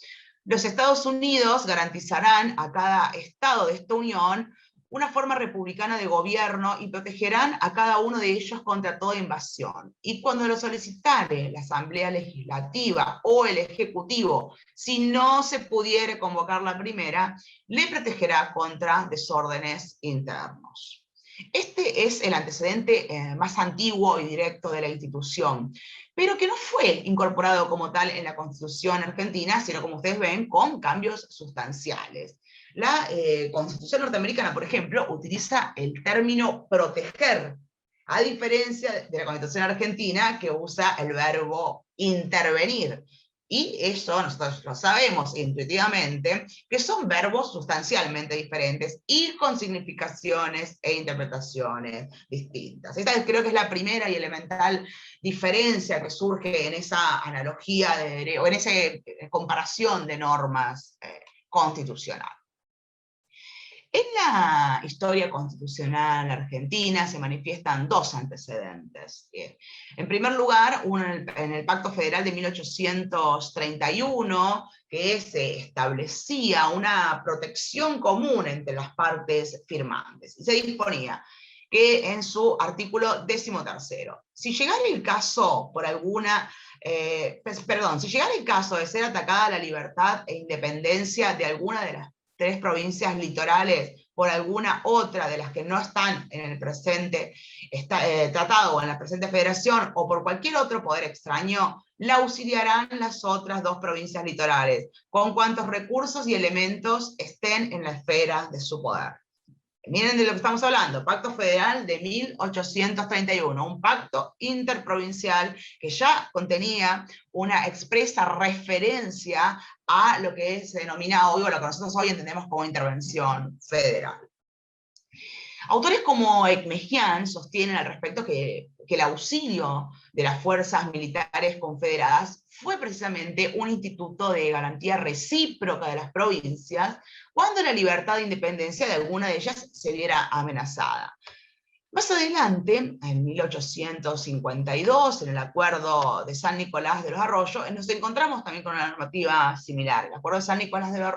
los Estados Unidos garantizarán a cada estado de esta unión una forma republicana de gobierno y protegerán a cada uno de ellos contra toda invasión. Y cuando lo solicitare la Asamblea Legislativa o el Ejecutivo, si no se pudiere convocar la primera, le protegerá contra desórdenes internos. Este es el antecedente más antiguo y directo de la institución, pero que no fue incorporado como tal en la Constitución argentina, sino, como ustedes ven, con cambios sustanciales. La Constitución norteamericana, por ejemplo, utiliza el término proteger, a diferencia de la Constitución argentina, que usa el verbo intervenir. Y eso nosotros lo sabemos intuitivamente, que son verbos sustancialmente diferentes y con significaciones e interpretaciones distintas. Esta creo que es la primera y elemental diferencia que surge en esa analogía o en esa comparación de normas constitucionales. En la historia constitucional argentina se manifiestan dos antecedentes. En primer lugar, uno en el Pacto Federal de 1831, que se establecía una protección común entre las partes firmantes. Y se disponía que en su artículo 13, si llegara el caso por alguna... si llegara el caso de ser atacada la libertad e independencia de alguna de las 3 provincias litorales por alguna otra de las que no están en el presente tratado o en la presente federación, o por cualquier otro poder extraño, la auxiliarán las otras 2 provincias litorales, con cuantos recursos y elementos estén en la esfera de su poder. Miren de lo que estamos hablando, Pacto Federal de 1831, un pacto interprovincial que ya contenía una expresa referencia a lo que se denomina hoy, o lo que nosotros hoy entendemos como intervención federal. Autores como Ekmejian sostienen al respecto que el auxilio de las fuerzas militares confederadas fue precisamente un instituto de garantía recíproca de las provincias cuando la libertad e independencia de alguna de ellas se viera amenazada. Más adelante, en 1852, en el Acuerdo de San Nicolás de los Arroyos, nos encontramos también con una normativa similar. El Acuerdo de San Nicolás de los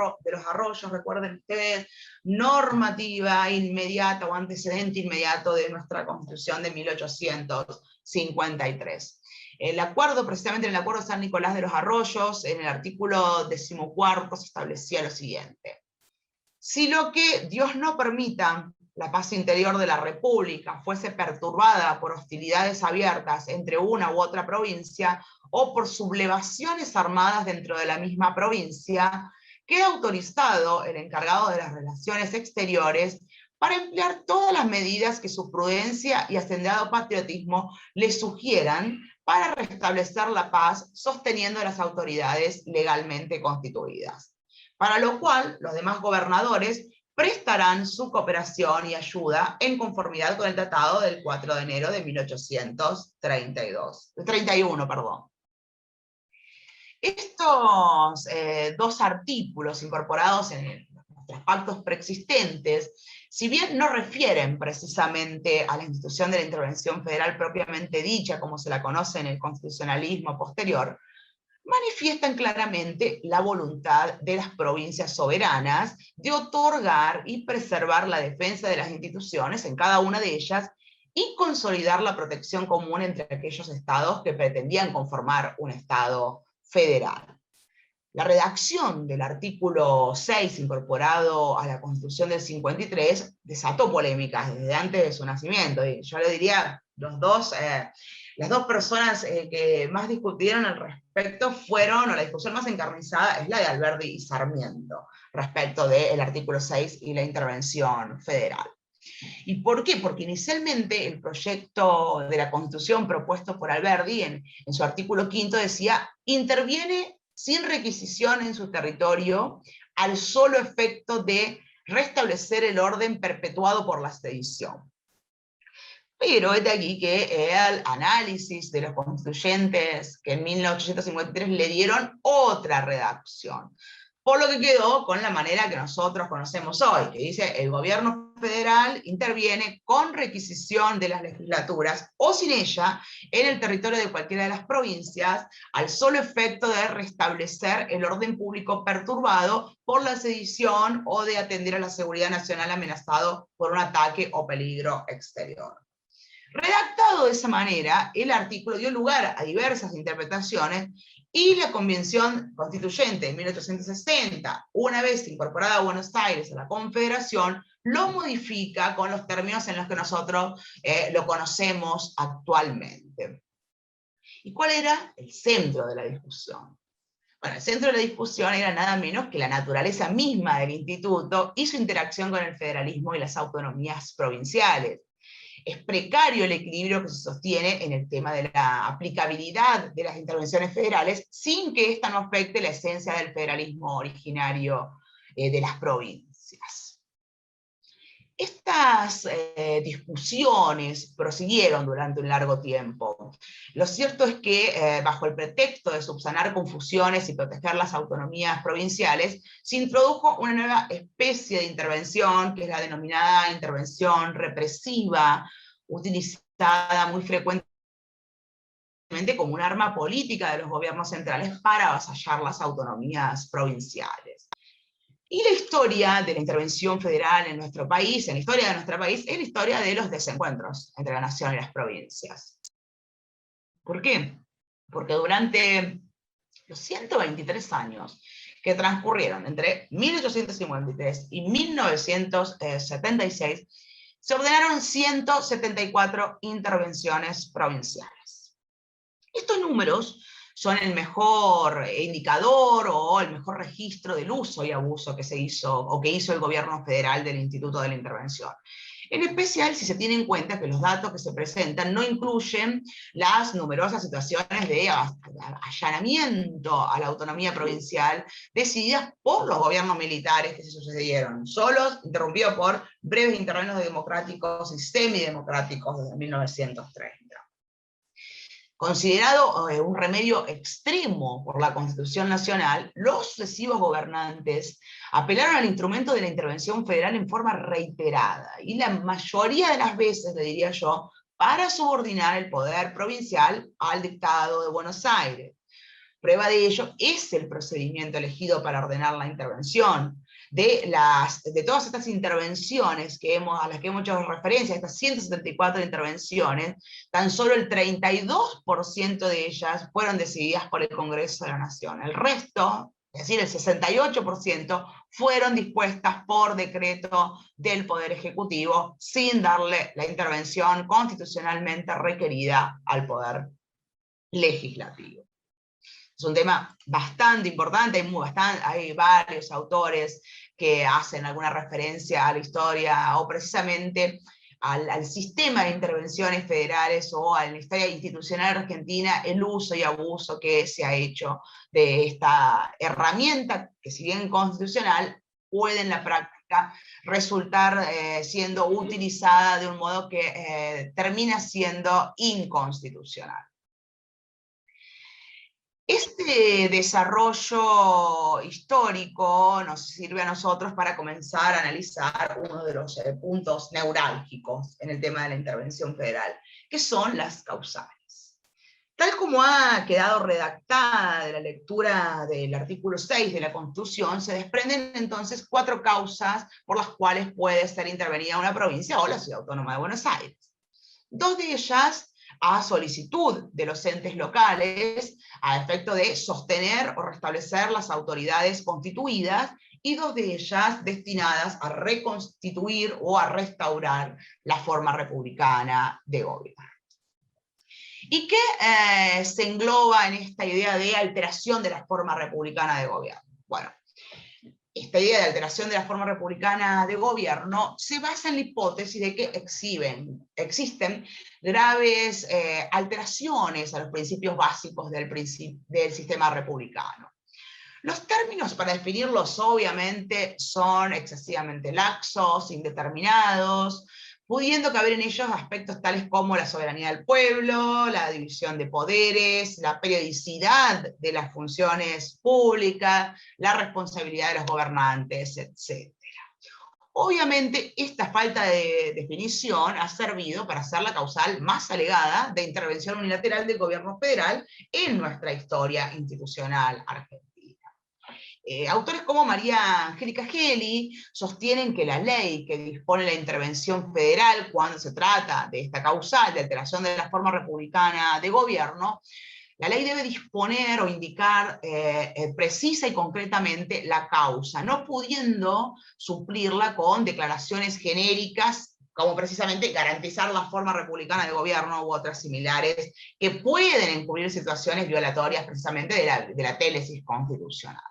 Arroyos, recuerden ustedes, normativa inmediata o antecedente inmediato de nuestra Constitución de 1853. El acuerdo, precisamente en el Acuerdo de San Nicolás de los Arroyos, en el artículo 14 se establecía lo siguiente: si lo que Dios no permita, la paz interior de la República fuese perturbada por hostilidades abiertas entre una u otra provincia, o por sublevaciones armadas dentro de la misma provincia, queda autorizado el encargado de las relaciones exteriores para emplear todas las medidas que su prudencia y hacendado patriotismo le sugieran para restablecer la paz, sosteniendo las autoridades legalmente constituidas. Para lo cual, los demás gobernadores prestarán su cooperación y ayuda en conformidad con el Tratado del 4 de enero de 1831. Estos 2 artículos incorporados en nuestros pactos preexistentes, si bien no refieren precisamente a la institución de la intervención federal propiamente dicha, como se la conoce en el constitucionalismo posterior, manifiestan claramente la voluntad de las provincias soberanas de otorgar y preservar la defensa de las instituciones en cada una de ellas y consolidar la protección común entre aquellos estados que pretendían conformar un estado federal. La redacción del artículo 6 incorporado a la Constitución del 53 desató polémicas desde antes de su nacimiento, y yo le diría, las dos personas que más discutieron al respecto fueron, o la discusión más encarnizada es la de Alberdi y Sarmiento, respecto del artículo 6 y la intervención federal. ¿Y por qué? Porque inicialmente el proyecto de la Constitución propuesto por Alberdi, en su artículo 5 decía, interviene sin requisición en su territorio al solo efecto de restablecer el orden perpetuado por la sedición. Pero es de aquí que el análisis de los constituyentes que en 1853 le dieron otra redacción, por lo que quedó con la manera que nosotros conocemos hoy, que dice: el gobierno federal interviene con requisición de las legislaturas o sin ella en el territorio de cualquiera de las provincias, al solo efecto de restablecer el orden público perturbado por la sedición o de atender a la seguridad nacional amenazado por un ataque o peligro exterior. Redactado de esa manera, el artículo dio lugar a diversas interpretaciones, y la Convención Constituyente de 1860, una vez incorporada a Buenos Aires a la Confederación, lo modifica con los términos en los que nosotros lo conocemos actualmente. ¿Y cuál era el centro de la discusión? Bueno, el centro de la discusión era nada menos que la naturaleza misma del instituto y su interacción con el federalismo y las autonomías provinciales. es precario el equilibrio que se sostiene en el tema de la aplicabilidad de las intervenciones federales, sin que ésta no afecte la esencia del federalismo originario de las provincias. Estas discusiones prosiguieron durante un largo tiempo. Lo cierto es que, bajo el pretexto de subsanar confusiones y proteger las autonomías provinciales, se introdujo una nueva especie de intervención, que es la denominada intervención represiva, utilizada muy frecuentemente como un arma política de los gobiernos centrales para avasallar las autonomías provinciales. Y la historia de la intervención federal en nuestro país, en la historia de nuestro país, es la historia de los desencuentros entre la nación y las provincias. ¿Por qué? Porque durante los 123 años que transcurrieron entre 1853 y 1976, se ordenaron 174 intervenciones provinciales. Estos números son el mejor indicador o el mejor registro del uso y abuso que se hizo o que hizo el gobierno federal del Instituto de la Intervención. En especial si se tiene en cuenta que los datos que se presentan no incluyen las numerosas situaciones de allanamiento a la autonomía provincial decididas por los gobiernos militares que se sucedieron, solos, interrumpidos por breves intervalos democráticos y semidemocráticos desde 1930. Considerado un remedio extremo por la Constitución Nacional, los sucesivos gobernantes apelaron al instrumento de la intervención federal en forma reiterada, y la mayoría de las veces, le diría yo, para subordinar el poder provincial al dictado de Buenos Aires. Prueba de ello es el procedimiento elegido para ordenar la intervención. De todas estas intervenciones a las que hemos hecho referencia, estas 174 intervenciones, tan solo el 32% de ellas fueron decididas por el Congreso de la Nación. El resto, es decir, el 68%, fueron dispuestas por decreto del Poder Ejecutivo, sin darle la intervención constitucionalmente requerida al Poder Legislativo. Es un tema bastante importante, hay varios autores que hacen alguna referencia a la historia o precisamente al sistema de intervenciones federales o a la historia institucional argentina, el uso y abuso que se ha hecho de esta herramienta que, si bien constitucional, puede en la práctica resultar siendo utilizada de un modo que termina siendo inconstitucional. Este desarrollo histórico nos sirve a nosotros para comenzar a analizar uno de los puntos neurálgicos en el tema de la intervención federal, que son las causales. Tal como ha quedado redactada de la lectura del artículo 6 de la Constitución, se desprenden entonces 4 causas por las cuales puede ser intervenida una provincia o la Ciudad Autónoma de Buenos Aires. 2 de ellas a solicitud de los entes locales, a efecto de sostener o restablecer las autoridades constituidas, y 2 de ellas destinadas a reconstituir o a restaurar la forma republicana de gobierno. ¿Y qué se engloba en esta idea de alteración de la forma republicana de gobierno? Bueno, esta idea de alteración de la forma republicana de gobierno se basa en la hipótesis de que existen graves alteraciones a los principios básicos del sistema republicano. Los términos para definirlos obviamente son excesivamente laxos, indeterminados, pudiendo caber en ellos aspectos tales como la soberanía del pueblo, la división de poderes, la periodicidad de las funciones públicas, la responsabilidad de los gobernantes, etc. Obviamente, esta falta de definición ha servido para ser la causal más alegada de intervención unilateral del gobierno federal en nuestra historia institucional argentina. Autores como María Angélica Geli sostienen que la ley que dispone la intervención federal cuando se trata de esta causal de alteración de la forma republicana de gobierno, la ley debe disponer o indicar precisa y concretamente la causa, no pudiendo suplirla con declaraciones genéricas como precisamente garantizar la forma republicana de gobierno u otras similares que pueden encubrir situaciones violatorias precisamente de la télesis constitucional.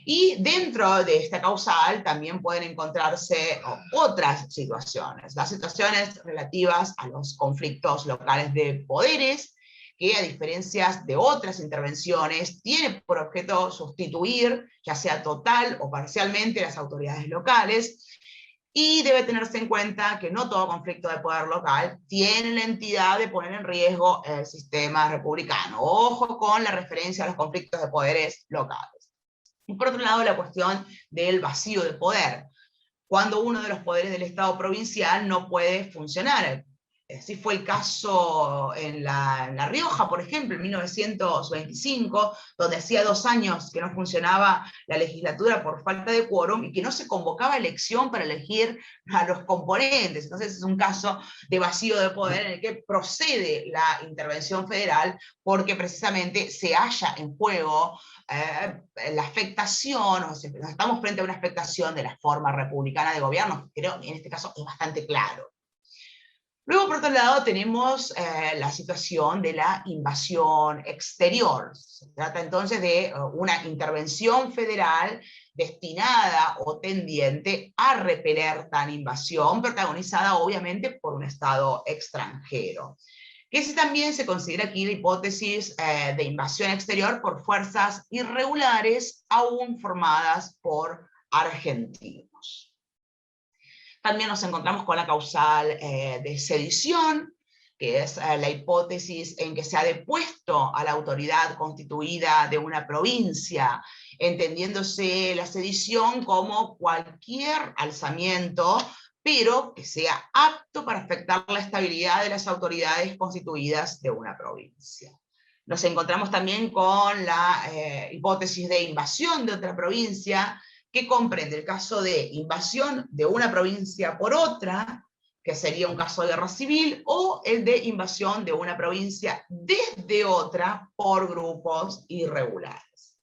Y dentro de esta causal también pueden encontrarse otras situaciones, las situaciones relativas a los conflictos locales de poderes, que a diferencia de otras intervenciones, tiene por objeto sustituir, ya sea total o parcialmente, las autoridades locales, y debe tenerse en cuenta que no todo conflicto de poder local tiene la entidad de poner en riesgo el sistema republicano. Ojo con la referencia a los conflictos de poderes locales. Y por otro lado, la cuestión del vacío de poder, cuando uno de los poderes del Estado provincial no puede funcionar. Así fue el caso en La Rioja, por ejemplo, en 1925, donde hacía 2 años que no funcionaba la legislatura por falta de quórum y que no se convocaba elección para elegir a los componentes. Entonces es un caso de vacío de poder en el que procede la intervención federal porque precisamente se halla en juego la afectación, o sea, estamos frente a una afectación de la forma republicana de gobierno, creo que en este caso es bastante claro. Luego, por otro lado, tenemos la situación de la invasión exterior. Se trata entonces de una intervención federal destinada o tendiente a repeler tal invasión, protagonizada obviamente por un Estado extranjero. Que también se considera aquí la hipótesis de invasión exterior por fuerzas irregulares aún formadas por argentinos. También nos encontramos con la causal de sedición, que es la hipótesis en que se ha depuesto a la autoridad constituida de una provincia, entendiéndose la sedición como cualquier alzamiento, pero que sea apto para afectar la estabilidad de las autoridades constituidas de una provincia. Nos encontramos también con la hipótesis de invasión de otra provincia, que comprende el caso de invasión de una provincia por otra, que sería un caso de guerra civil, o el de invasión de una provincia desde otra por grupos irregulares.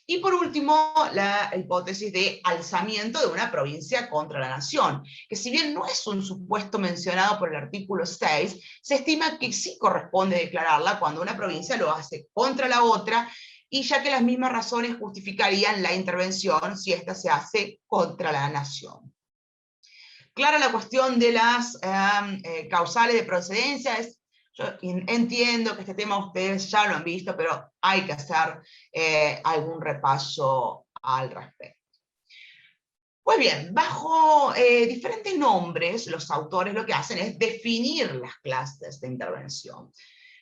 Y por último, la hipótesis de alzamiento de una provincia contra la nación, que si bien no es un supuesto mencionado por el artículo 6, se estima que sí corresponde declararla cuando una provincia lo hace contra la otra, y ya que las mismas razones justificarían la intervención si ésta se hace contra la nación. Clara la cuestión de las causales de procedencia. Yo entiendo que este tema ustedes ya lo han visto, pero hay que hacer algún repaso al respecto. Pues bien, bajo diferentes nombres, los autores lo que hacen es definir las clases de intervención.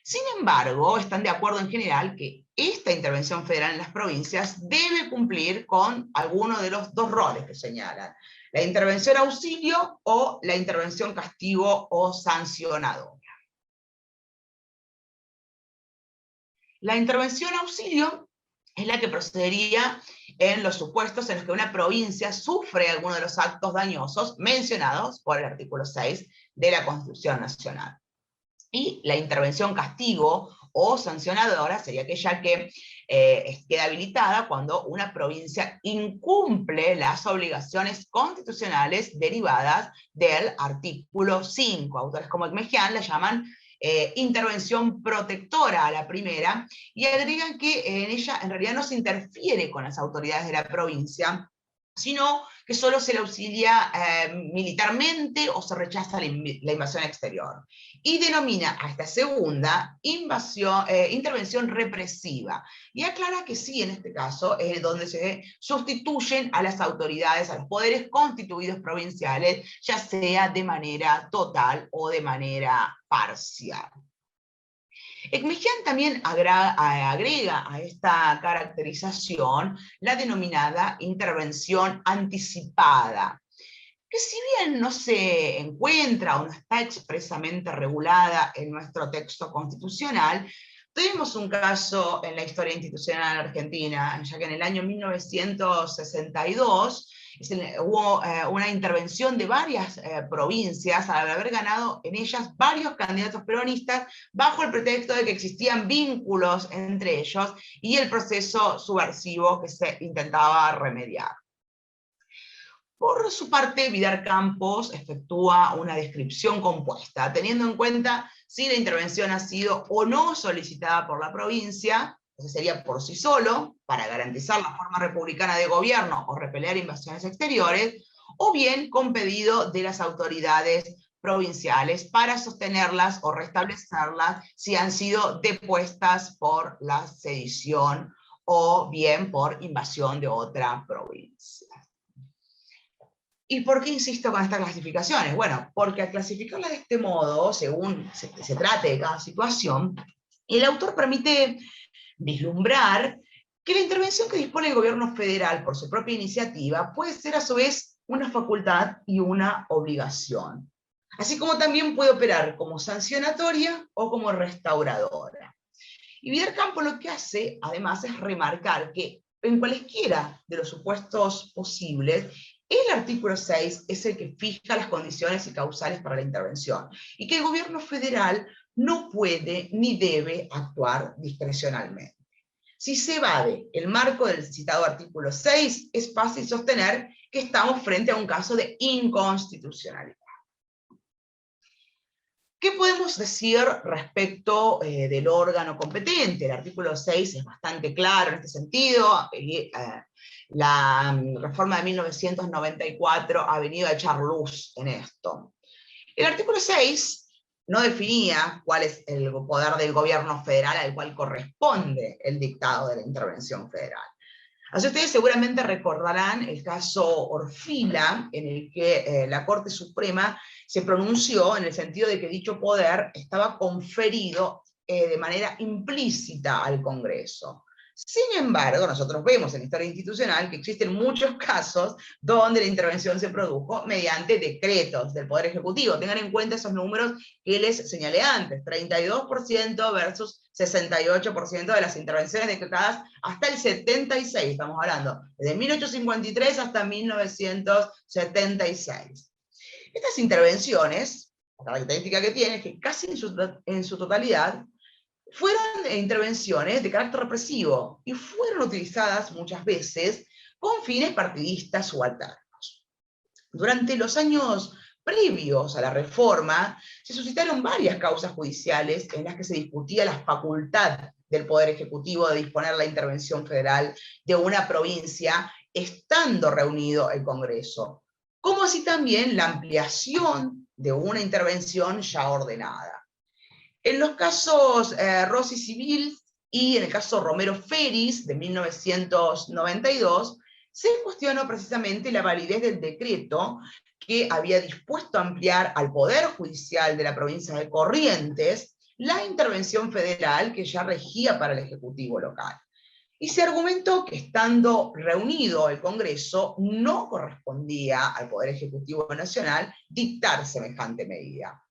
Sin embargo, están de acuerdo en general que esta intervención federal en las provincias debe cumplir con alguno de los 2 roles que señalan: la intervención auxilio o la intervención castigo o sancionadora. La intervención auxilio es la que procedería en los supuestos en los que una provincia sufre alguno de los actos dañosos mencionados por el artículo 6 de la Constitución Nacional. Y la intervención castigo o sancionadora sería aquella que queda habilitada cuando una provincia incumple las obligaciones constitucionales derivadas del artículo 5. Autores como Ekmejian la llaman intervención protectora a la primera, y agregan que en ella en realidad no se interfiere con las autoridades de la provincia, sino que solo se le auxilia militarmente o se rechaza la invasión exterior. Y denomina a esta segunda intervención represiva. Y aclara que sí, en este caso, es donde se sustituyen a las autoridades, a los poderes constituidos provinciales, ya sea de manera total o de manera parcial. Ekmejian también agrega a esta caracterización la denominada intervención anticipada, que si bien no se encuentra o no está expresamente regulada en nuestro texto constitucional, tuvimos un caso en la historia institucional argentina, ya que en el año 1962 hubo una intervención de varias provincias al haber ganado en ellas varios candidatos peronistas bajo el pretexto de que existían vínculos entre ellos y el proceso subversivo que se intentaba remediar. Por su parte, Vidar Campos efectúa una descripción compuesta, teniendo en cuenta si la intervención ha sido o no solicitada por la provincia, entonces sería por sí solo, para garantizar la forma republicana de gobierno o repeler invasiones exteriores, o bien con pedido de las autoridades provinciales para sostenerlas o restablecerlas si han sido depuestas por la sedición o bien por invasión de otra provincia. ¿Y por qué insisto con estas clasificaciones? Bueno, porque al clasificarlas de este modo, según se trate de cada situación, el autor permite vislumbrar que la intervención que dispone el gobierno federal por su propia iniciativa puede ser a su vez una facultad y una obligación, así como también puede operar como sancionatoria o como restauradora. Y Vidercampo lo que hace, además, es remarcar que en cualesquiera de los supuestos posibles, el artículo 6 es el que fija las condiciones y causales para la intervención, y que el gobierno federal no puede ni debe actuar discrecionalmente. Si se evade el marco del citado artículo 6, es fácil sostener que estamos frente a un caso de inconstitucionalidad. ¿Qué podemos decir respecto del órgano competente? El artículo 6 es bastante claro en este sentido. La reforma de 1994 ha venido a echar luz en esto. El artículo 6 no definía cuál es el poder del gobierno federal al cual corresponde el dictado de la intervención federal. Así ustedes seguramente recordarán el caso Orfila, en el que la Corte Suprema se pronunció en el sentido de que dicho poder estaba conferido de manera implícita al Congreso. Sin embargo, nosotros vemos en la historia institucional que existen muchos casos donde la intervención se produjo mediante decretos del Poder Ejecutivo. Tengan en cuenta esos números que les señalé antes, 32% versus 68% de las intervenciones decretadas hasta el 76, estamos hablando, desde 1853 hasta 1976. Estas intervenciones, la característica que tienen es que casi en su totalidad fueron intervenciones de carácter represivo y fueron utilizadas muchas veces con fines partidistas subalternos. Durante los años previos a la reforma, se suscitaron varias causas judiciales en las que se discutía la facultad del Poder Ejecutivo de disponer la intervención federal de una provincia, estando reunido el Congreso, como así también la ampliación de una intervención ya ordenada. En los casos Rossi Civil y en el caso Romero Feris de 1992, se cuestionó precisamente la validez del decreto que había dispuesto a ampliar al Poder Judicial de la provincia de Corrientes la intervención federal que ya regía para el Ejecutivo local. Y se argumentó que estando reunido el Congreso, no correspondía al Poder Ejecutivo Nacional dictar semejante medida.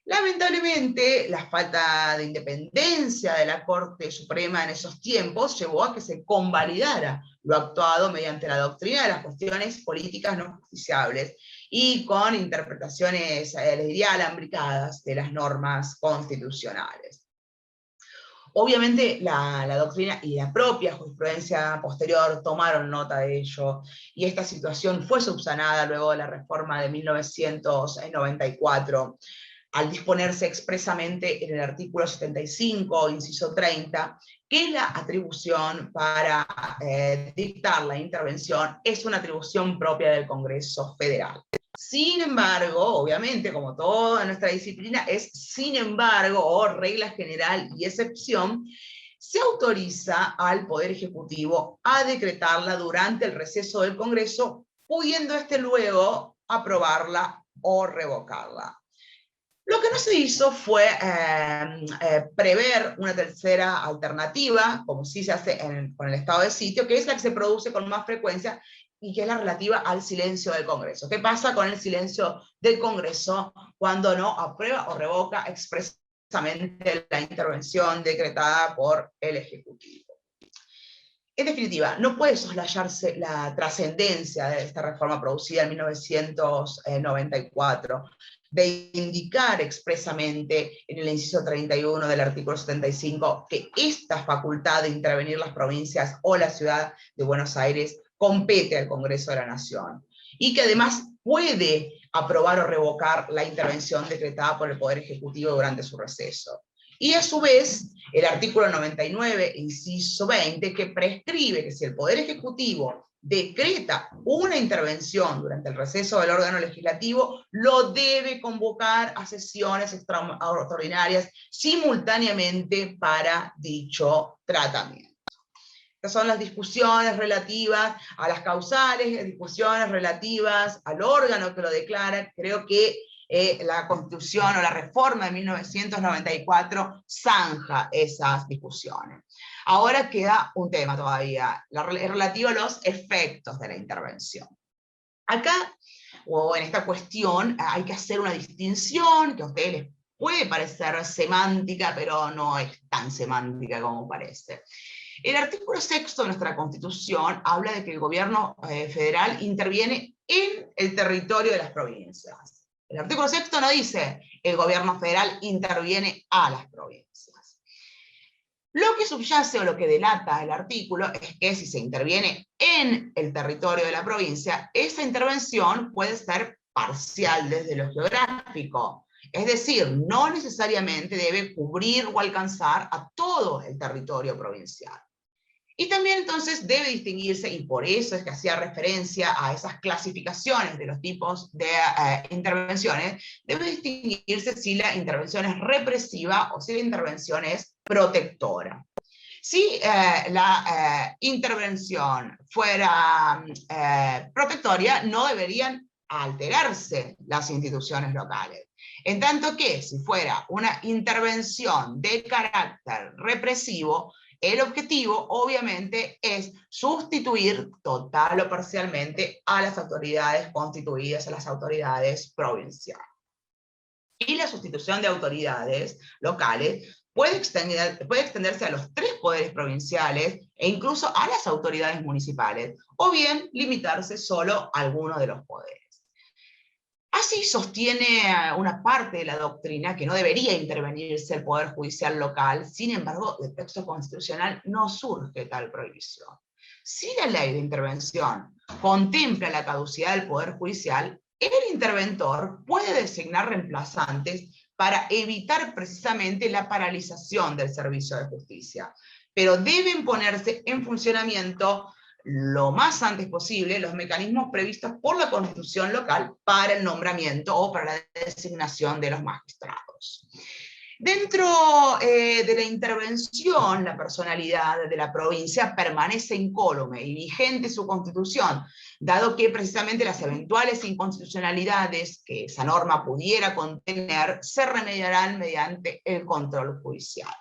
Lamentablemente, la falta de independencia de la Corte Suprema en esos tiempos llevó a que se convalidara lo actuado mediante la doctrina de las cuestiones políticas no justiciables y con interpretaciones, les diría, alambricadas de las normas constitucionales. Obviamente la doctrina y la propia jurisprudencia posterior tomaron nota de ello, y esta situación fue subsanada luego de la reforma de 1994, al disponerse expresamente en el artículo 75, inciso 30, que la atribución para dictar la intervención es una atribución propia del Congreso Federal. Sin embargo, obviamente, como toda nuestra disciplina, es sin embargo, o regla general y excepción, se autoriza al Poder Ejecutivo a decretarla durante el receso del Congreso, pudiendo éste luego aprobarla o revocarla. Lo que no se hizo fue prever una tercera alternativa, como sí se hace con el estado de sitio, que es la que se produce con más frecuencia y que es la relativa al silencio del Congreso. ¿Qué pasa con el silencio del Congreso cuando no aprueba o revoca expresamente la intervención decretada por el Ejecutivo? En definitiva, no puede soslayarse la trascendencia de esta reforma producida en 1994, de indicar expresamente en el inciso 31 del artículo 75 que esta facultad de intervenir las provincias o la ciudad de Buenos Aires compete al Congreso de la Nación, y que además puede aprobar o revocar la intervención decretada por el Poder Ejecutivo durante su receso. Y a su vez, el artículo 99, inciso 20, que prescribe que si el Poder Ejecutivo decreta una intervención durante el receso del órgano legislativo, lo debe convocar a sesiones extraordinarias simultáneamente para dicho tratamiento. Estas son las discusiones relativas a las causales, discusiones relativas al órgano que lo declara. Creo que la Constitución o la reforma de 1994 zanja esas discusiones. Ahora queda un tema todavía, relativo a los efectos de la intervención. Acá, o en esta cuestión, hay que hacer una distinción que a ustedes les puede parecer semántica, pero no es tan semántica como parece. El artículo 6 de nuestra Constitución habla de que el gobierno federal interviene en el territorio de las provincias. El artículo 6 no dice el gobierno federal interviene a las provincias. Lo que subyace o lo que delata el artículo es que si se interviene en el territorio de la provincia, esa intervención puede ser parcial desde lo geográfico. Es decir, no necesariamente debe cubrir o alcanzar a todo el territorio provincial. Y también entonces debe distinguirse, y por eso es que hacía referencia a esas clasificaciones de los tipos de intervenciones, debe distinguirse si la intervención es represiva o si la intervención es protectora. Si la intervención fuera protectoria, no deberían alterarse las instituciones locales. En tanto que si fuera una intervención de carácter represivo, el objetivo, obviamente, es sustituir total o parcialmente a las autoridades constituidas, a las autoridades provinciales. Y la sustitución de autoridades locales puede extenderse a los 3 poderes provinciales e incluso a las autoridades municipales, o bien limitarse solo a alguno de los poderes. Así sostiene una parte de la doctrina que no debería intervenirse el Poder Judicial local. Sin embargo, del texto constitucional no surge tal prohibición. Si la ley de intervención contempla la caducidad del Poder Judicial, el interventor puede designar reemplazantes para evitar precisamente la paralización del servicio de justicia. Pero deben ponerse en funcionamiento lo más antes posible los mecanismos previstos por la Constitución local para el nombramiento o para la designación de los magistrados. Dentro de la intervención, la personalidad de la provincia permanece incólume y vigente su Constitución, dado que precisamente las eventuales inconstitucionalidades que esa norma pudiera contener se remediarán mediante el control judicial.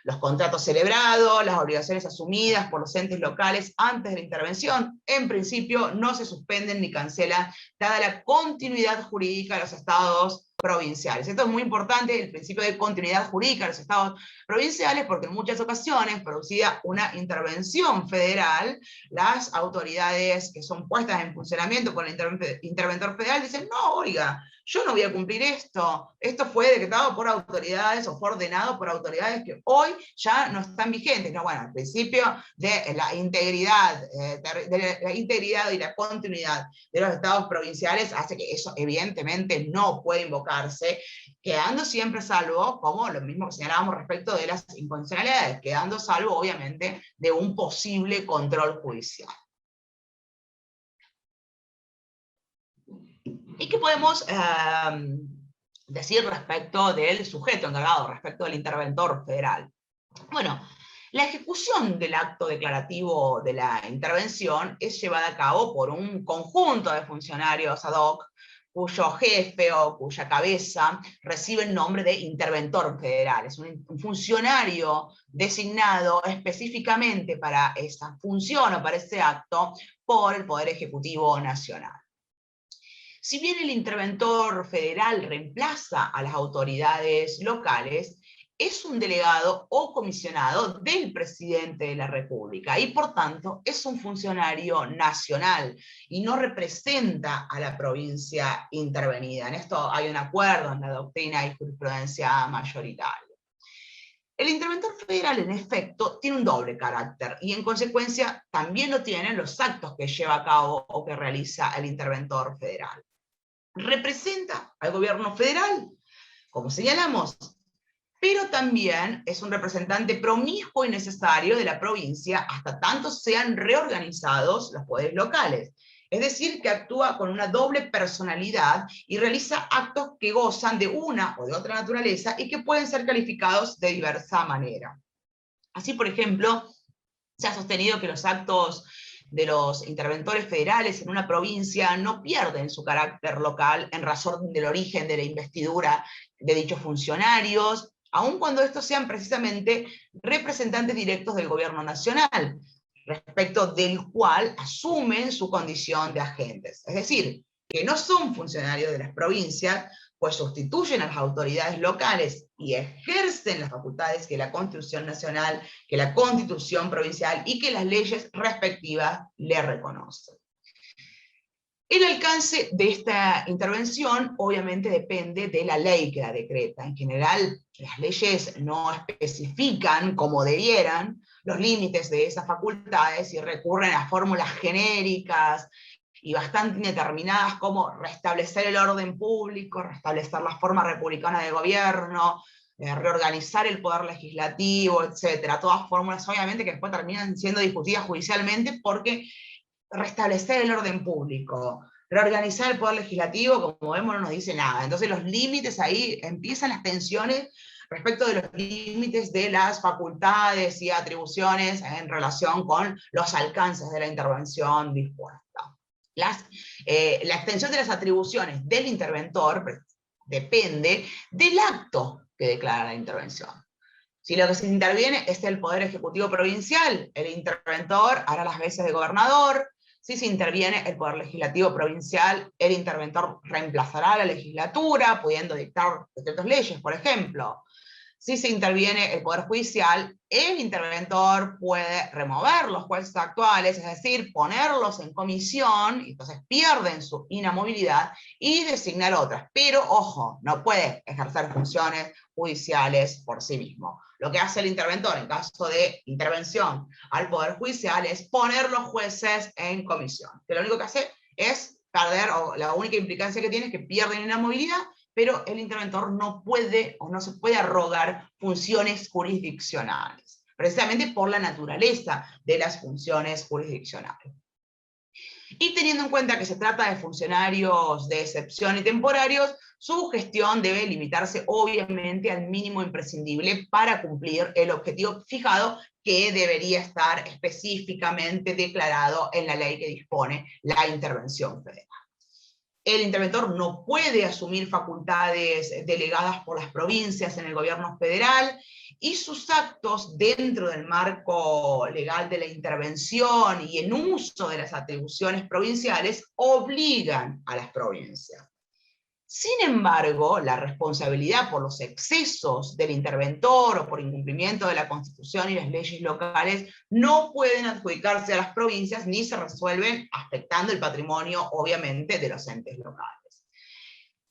Los contratos celebrados, las obligaciones asumidas por los entes locales antes de la intervención, en principio no se suspenden ni cancelan, dada la continuidad jurídica de los estados provinciales. Esto es muy importante, el principio de continuidad jurídica de los estados provinciales, porque en muchas ocasiones, producida una intervención federal, las autoridades que son puestas en funcionamiento por el interventor federal dicen, no, oiga, yo no voy a cumplir esto fue decretado por autoridades o fue ordenado por autoridades que hoy ya no están vigentes. No, bueno, el principio de la integridad y la continuidad de los estados provinciales hace que eso evidentemente no puede invocarse, quedando siempre salvo, como lo mismo que señalábamos respecto de las inconstitucionalidades, quedando salvo obviamente de un posible control judicial. ¿Y qué podemos decir respecto del sujeto encargado, respecto del interventor federal? Bueno, la ejecución del acto declarativo de la intervención es llevada a cabo por un conjunto de funcionarios ad hoc, cuyo jefe o cuya cabeza recibe el nombre de interventor federal. Es un funcionario designado específicamente para esa función o para ese acto por el Poder Ejecutivo Nacional. Si bien el interventor federal reemplaza a las autoridades locales, es un delegado o comisionado del presidente de la República y por tanto es un funcionario nacional y no representa a la provincia intervenida. En esto hay un acuerdo en la doctrina y jurisprudencia mayoritaria. El interventor federal, en efecto, tiene un doble carácter y en consecuencia también lo tienen los actos que lleva a cabo o que realiza el interventor federal. Representa al gobierno federal, como señalamos, pero también es un representante promiscuo y necesario de la provincia hasta tanto sean reorganizados los poderes locales. Es decir, que actúa con una doble personalidad y realiza actos que gozan de una o de otra naturaleza y que pueden ser calificados de diversa manera. Así, por ejemplo, se ha sostenido que los actos de los interventores federales en una provincia no pierden su carácter local en razón del origen de la investidura de dichos funcionarios, aun cuando estos sean precisamente representantes directos del gobierno nacional, respecto del cual asumen su condición de agentes. Es decir, que no son funcionarios de las provincias, pues sustituyen a las autoridades locales y ejercen las facultades que la Constitución Nacional, que la Constitución Provincial y que las leyes respectivas le reconocen. El alcance de esta intervención obviamente depende de la ley que la decreta. En general, las leyes no especifican, como debieran, los límites de esas facultades y recurren a fórmulas genéricas y bastante indeterminadas como restablecer el orden público, restablecer la forma republicana de gobierno, reorganizar el poder legislativo, etc. Todas fórmulas obviamente que después terminan siendo discutidas judicialmente porque restablecer el orden público, reorganizar el poder legislativo, como vemos, no nos dice nada. Entonces los límites ahí, empiezan las tensiones respecto de los límites de las facultades y atribuciones en relación con los alcances de la intervención dispuesta. La extensión de las atribuciones del interventor depende del acto que declara la intervención. Si lo que se interviene es el Poder Ejecutivo Provincial, el interventor hará las veces de gobernador. Si se interviene el Poder Legislativo Provincial, el interventor reemplazará a la legislatura, pudiendo dictar decretos leyes, por ejemplo. Si se interviene el Poder Judicial, el interventor puede remover los jueces actuales, es decir, ponerlos en comisión, y entonces pierden su inamovilidad, y designar otras. Pero, ojo, no puede ejercer funciones judiciales por sí mismo. Lo que hace el interventor en caso de intervención al Poder Judicial es poner los jueces en comisión, que lo único que hace es perder, o la única implicancia que tiene es que pierden inamovilidad, pero el interventor no puede o no se puede arrogar funciones jurisdiccionales, precisamente por la naturaleza de las funciones jurisdiccionales. Y teniendo en cuenta que se trata de funcionarios de excepción y temporarios, su gestión debe limitarse obviamente al mínimo imprescindible para cumplir el objetivo fijado, que debería estar específicamente declarado en la ley que dispone la intervención federal. El interventor no puede asumir facultades delegadas por las provincias en el gobierno federal, y sus actos dentro del marco legal de la intervención y en uso de las atribuciones provinciales obligan a las provincias. Sin embargo, la responsabilidad por los excesos del interventor o por incumplimiento de la Constitución y las leyes locales no pueden adjudicarse a las provincias ni se resuelven afectando el patrimonio, obviamente, de los entes locales.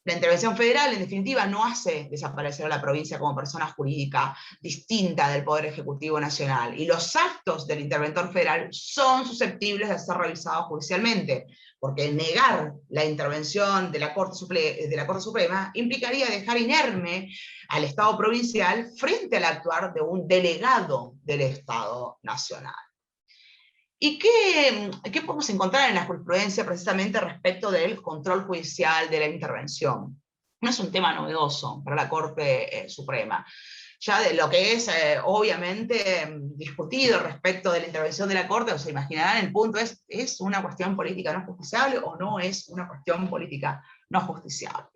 La intervención federal, en definitiva, no hace desaparecer a la provincia como persona jurídica distinta del Poder Ejecutivo Nacional, y los actos del interventor federal son susceptibles de ser revisados judicialmente, porque negar la intervención de la Corte Suprema implicaría dejar inerme al Estado provincial frente al actuar de un delegado del Estado Nacional. ¿Y qué podemos encontrar en la jurisprudencia precisamente respecto del control judicial de la intervención? No es un tema novedoso para la Corte Suprema. Ya de lo que es obviamente discutido respecto de la intervención de la Corte, o se imaginarán, el punto ¿es una cuestión política no justiciable o no es una cuestión política no justiciable?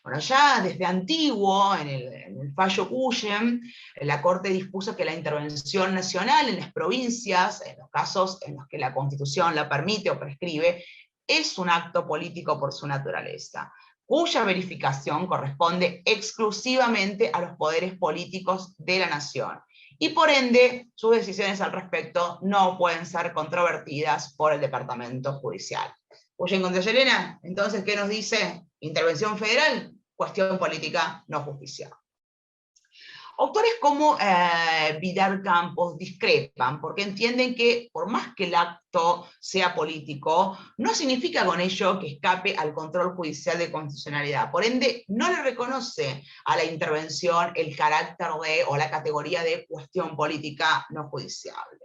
Bueno, ya desde antiguo, en el fallo Cuyen, la Corte dispuso que la intervención nacional en las provincias, en los casos en los que la Constitución la permite o prescribe, es un acto político por su naturaleza, cuya verificación corresponde exclusivamente a los poderes políticos de la nación, y por ende sus decisiones al respecto no pueden ser controvertidas por el Departamento Judicial. Cuyen contra Llerena, entonces, ¿qué nos dice? Intervención federal, cuestión política no justiciable. Autores como Vidal Campos discrepan, porque entienden que por más que el acto sea político, no significa con ello que escape al control judicial de constitucionalidad. Por ende, no le reconoce a la intervención el carácter de, o la categoría de cuestión política no judiciable.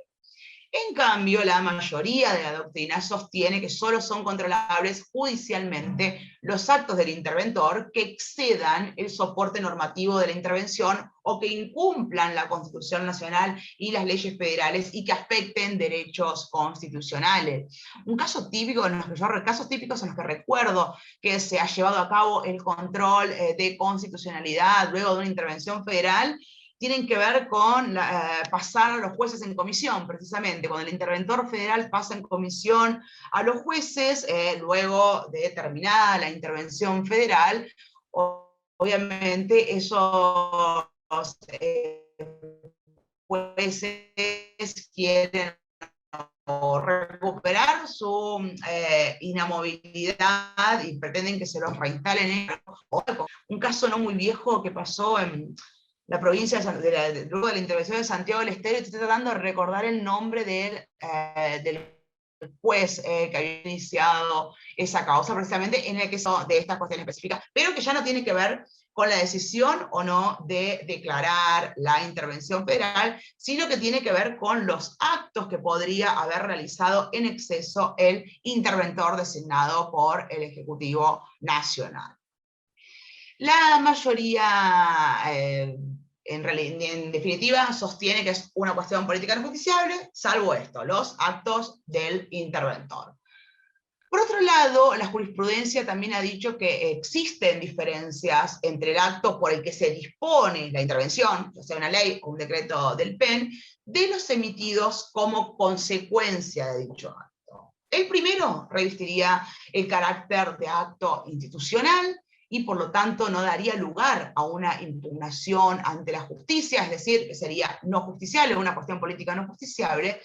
En cambio, la mayoría de la doctrina sostiene que solo son controlables judicialmente los actos del interventor que excedan el soporte normativo de la intervención o que incumplan la Constitución Nacional y las leyes federales y que afecten derechos constitucionales. Un caso típico, casos típicos en los que recuerdo que se ha llevado a cabo el control de constitucionalidad luego de una intervención federal tienen que ver con pasar a los jueces en comisión, precisamente. Cuando el interventor federal pasa en comisión a los jueces, luego de terminada la intervención federal, obviamente esos jueces quieren recuperar su inamovilidad y pretenden que se los reinstalen. Un caso no muy viejo que pasó en la provincia luego de la intervención de Santiago del Estero, estoy tratando de recordar el nombre del juez que había iniciado esa causa, precisamente en el que son de estas cuestiones específicas, pero que ya no tiene que ver con la decisión o no de declarar la intervención federal, sino que tiene que ver con los actos que podría haber realizado en exceso el interventor designado por el Ejecutivo Nacional. La mayoría, en definitiva, sostiene que es una cuestión política no justiciable, salvo esto, los actos del interventor. Por otro lado, la jurisprudencia también ha dicho que existen diferencias entre el acto por el que se dispone la intervención, ya sea una ley o un decreto del PEN, de los emitidos como consecuencia de dicho acto. El primero revestiría el carácter de acto institucional, y por lo tanto no daría lugar a una impugnación ante la justicia, es decir, que sería no justiciable, una cuestión política no justiciable.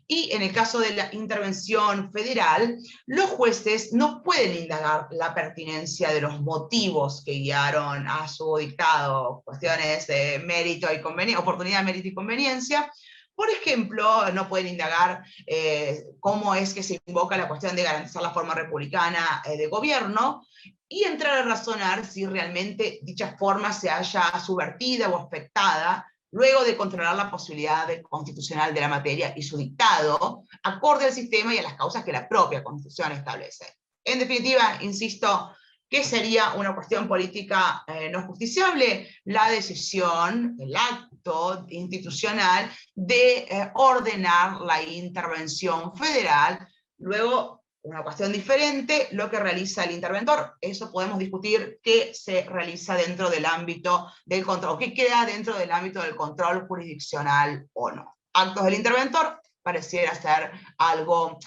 Y en el caso de la intervención federal, los jueces no pueden indagar la pertinencia de los motivos que guiaron a su dictado, cuestiones de mérito y conveniencia, oportunidad, mérito y conveniencia. Por ejemplo, no pueden indagar cómo es que se invoca la cuestión de garantizar la forma republicana de gobierno, y entrar a razonar si realmente dicha forma se haya subvertida o afectada luego de controlar la posibilidad constitucional de la materia y su dictado, acorde al sistema y a las causas que la propia Constitución establece. En definitiva, insisto, ¿qué sería una cuestión política no justiciable? La decisión, el acto institucional de ordenar la intervención federal, luego una cuestión diferente, lo que realiza el interventor. Eso podemos discutir qué se realiza dentro del ámbito del control, qué queda dentro del ámbito del control jurisdiccional o no. Actos del interventor pareciera ser algo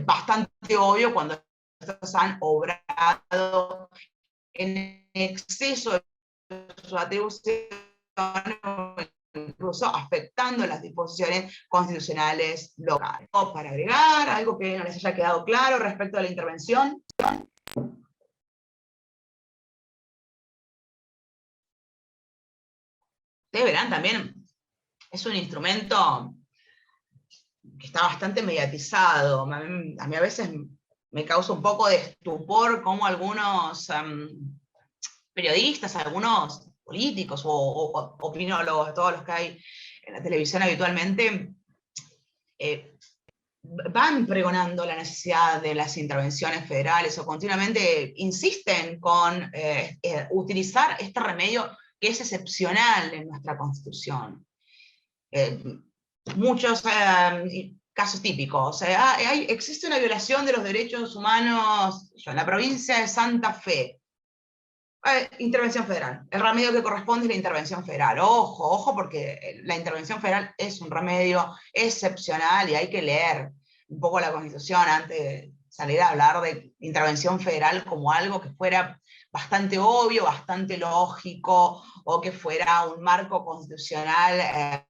bastante obvio cuando estos han obrado en exceso de sus atribuciones, incluso afectando las disposiciones constitucionales locales. O para agregar algo que no les haya quedado claro respecto a la intervención. Ustedes verán también, es un instrumento que está bastante mediatizado. A mí a veces me causa un poco de estupor cómo algunos periodistas, algunos políticos o opinólogos, todos los que hay en la televisión habitualmente, van pregonando la necesidad de las intervenciones federales o continuamente insisten con utilizar este remedio que es excepcional en nuestra Constitución. Muchos casos típicos. Existe una violación de los derechos humanos en la provincia de Santa Fe. Intervención federal. El remedio que corresponde es la intervención federal. Ojo, ojo, porque la intervención federal es un remedio excepcional y hay que leer un poco la Constitución antes de salir a hablar de intervención federal como algo que fuera bastante obvio, bastante lógico, o que fuera un marco constitucional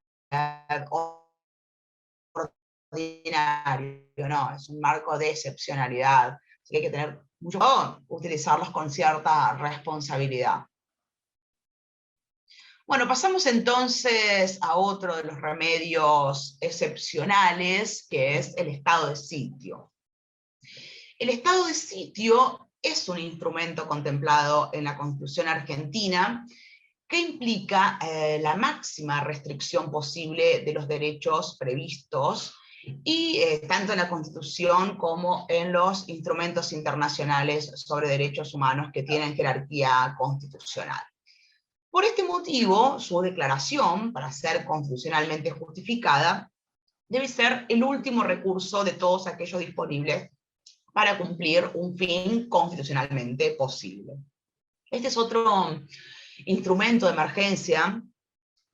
ordinario. No, es un marco de excepcionalidad. Así que hay que tener mucho cuidado, utilizarlos con cierta responsabilidad. Bueno, pasamos entonces a otro de los remedios excepcionales, que es el estado de sitio. El estado de sitio es un instrumento contemplado en la Constitución argentina que implica la máxima restricción posible de los derechos previstos, y tanto en la Constitución como en los instrumentos internacionales sobre derechos humanos que tienen jerarquía constitucional. Por este motivo, su declaración, para ser constitucionalmente justificada, debe ser el último recurso de todos aquellos disponibles para cumplir un fin constitucionalmente posible. Este es otro instrumento de emergencia.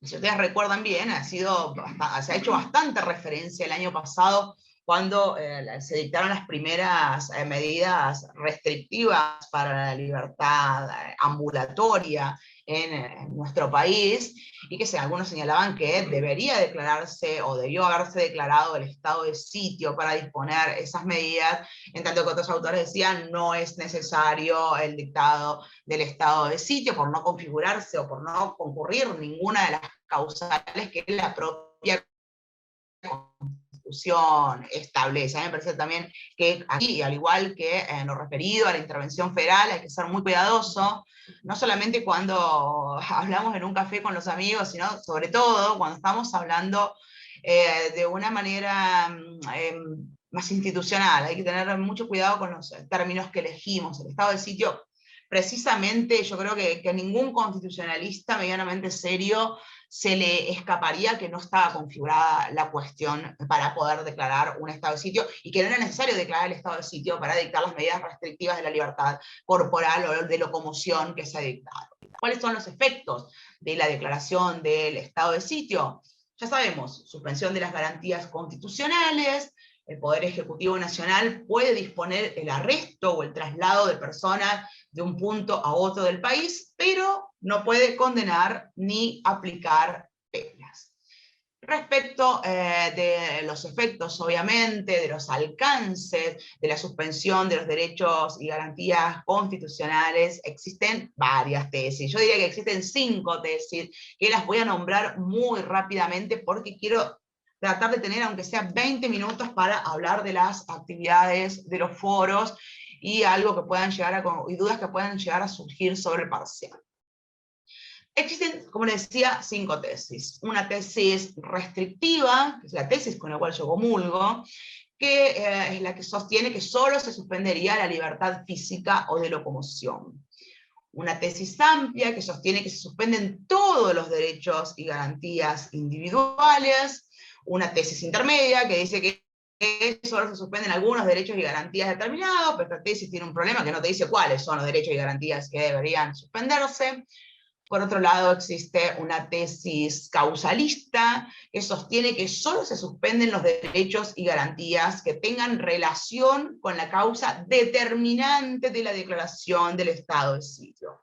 Si ustedes recuerdan bien, se ha hecho bastante referencia el año pasado cuando se dictaron las primeras medidas restrictivas para la libertad ambulatoria en nuestro país, y que algunos señalaban que debería declararse o debió haberse declarado el estado de sitio para disponer esas medidas, en tanto que otros autores decían no es necesario el dictado del estado de sitio por no configurarse o por no concurrir ninguna de las causales que la propia Constitución establece. A mí me parece también que aquí, al igual que en lo referido a la intervención federal, hay que ser muy cuidadoso, no solamente cuando hablamos en un café con los amigos, sino sobre todo cuando estamos hablando de una manera más institucional. Hay que tener mucho cuidado con los términos que elegimos. El estado de sitio, precisamente, yo creo que ningún constitucionalista medianamente serio se le escaparía que no estaba configurada la cuestión para poder declarar un estado de sitio, y que no era necesario declarar el estado de sitio para dictar las medidas restrictivas de la libertad corporal o de locomoción que se ha dictado. ¿Cuáles son los efectos de la declaración del estado de sitio? Ya sabemos, suspensión de las garantías constitucionales. El Poder Ejecutivo Nacional puede disponer el arresto o el traslado de personas de un punto a otro del país, pero no puede condenar ni aplicar penas. Respecto de los efectos, obviamente, de los alcances de la suspensión de los derechos y garantías constitucionales, existen varias tesis. Yo diría que existen 5 tesis, que las voy a nombrar muy rápidamente porque quiero tratar de tener, aunque sea 20 minutos, para hablar de las actividades de los foros y algo que puedan llegar y dudas que puedan llegar a surgir sobre el parcial. Existen, como les decía, 5 tesis. Una tesis restrictiva, que es la tesis con la cual yo comulgo, que es la que sostiene que solo se suspendería la libertad física o de locomoción. Una tesis amplia, que sostiene que se suspenden todos los derechos y garantías individuales. Una tesis intermedia, que dice que solo se suspenden algunos derechos y garantías determinados, pero esta tesis tiene un problema que no te dice cuáles son los derechos y garantías que deberían suspenderse. Por otro lado, existe una tesis causalista que sostiene que solo se suspenden los derechos y garantías que tengan relación con la causa determinante de la declaración del estado de sitio.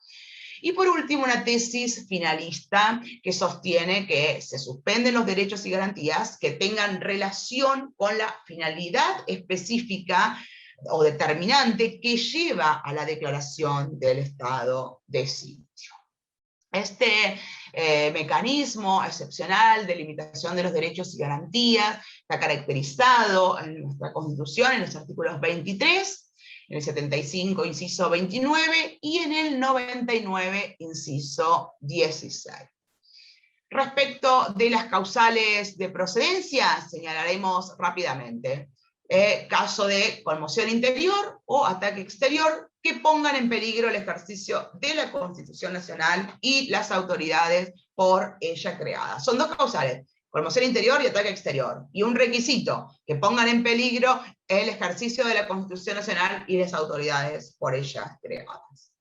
Y por último, una tesis finalista que sostiene que se suspenden los derechos y garantías que tengan relación con la finalidad específica o determinante que lleva a la declaración del estado de sitio. Este mecanismo excepcional de limitación de los derechos y garantías está caracterizado en nuestra Constitución en los artículos 23, en el 75, inciso 29, y en el 99, inciso 16. Respecto de las causales de procedencia, señalaremos rápidamente. Caso de conmoción interior o ataque exterior que pongan en peligro el ejercicio de la Constitución Nacional y las autoridades por ella creadas. Son 2 causales, conmoción interior y ataque exterior, y un requisito, que pongan en peligro el ejercicio de la Constitución Nacional y las autoridades por ellas creadas.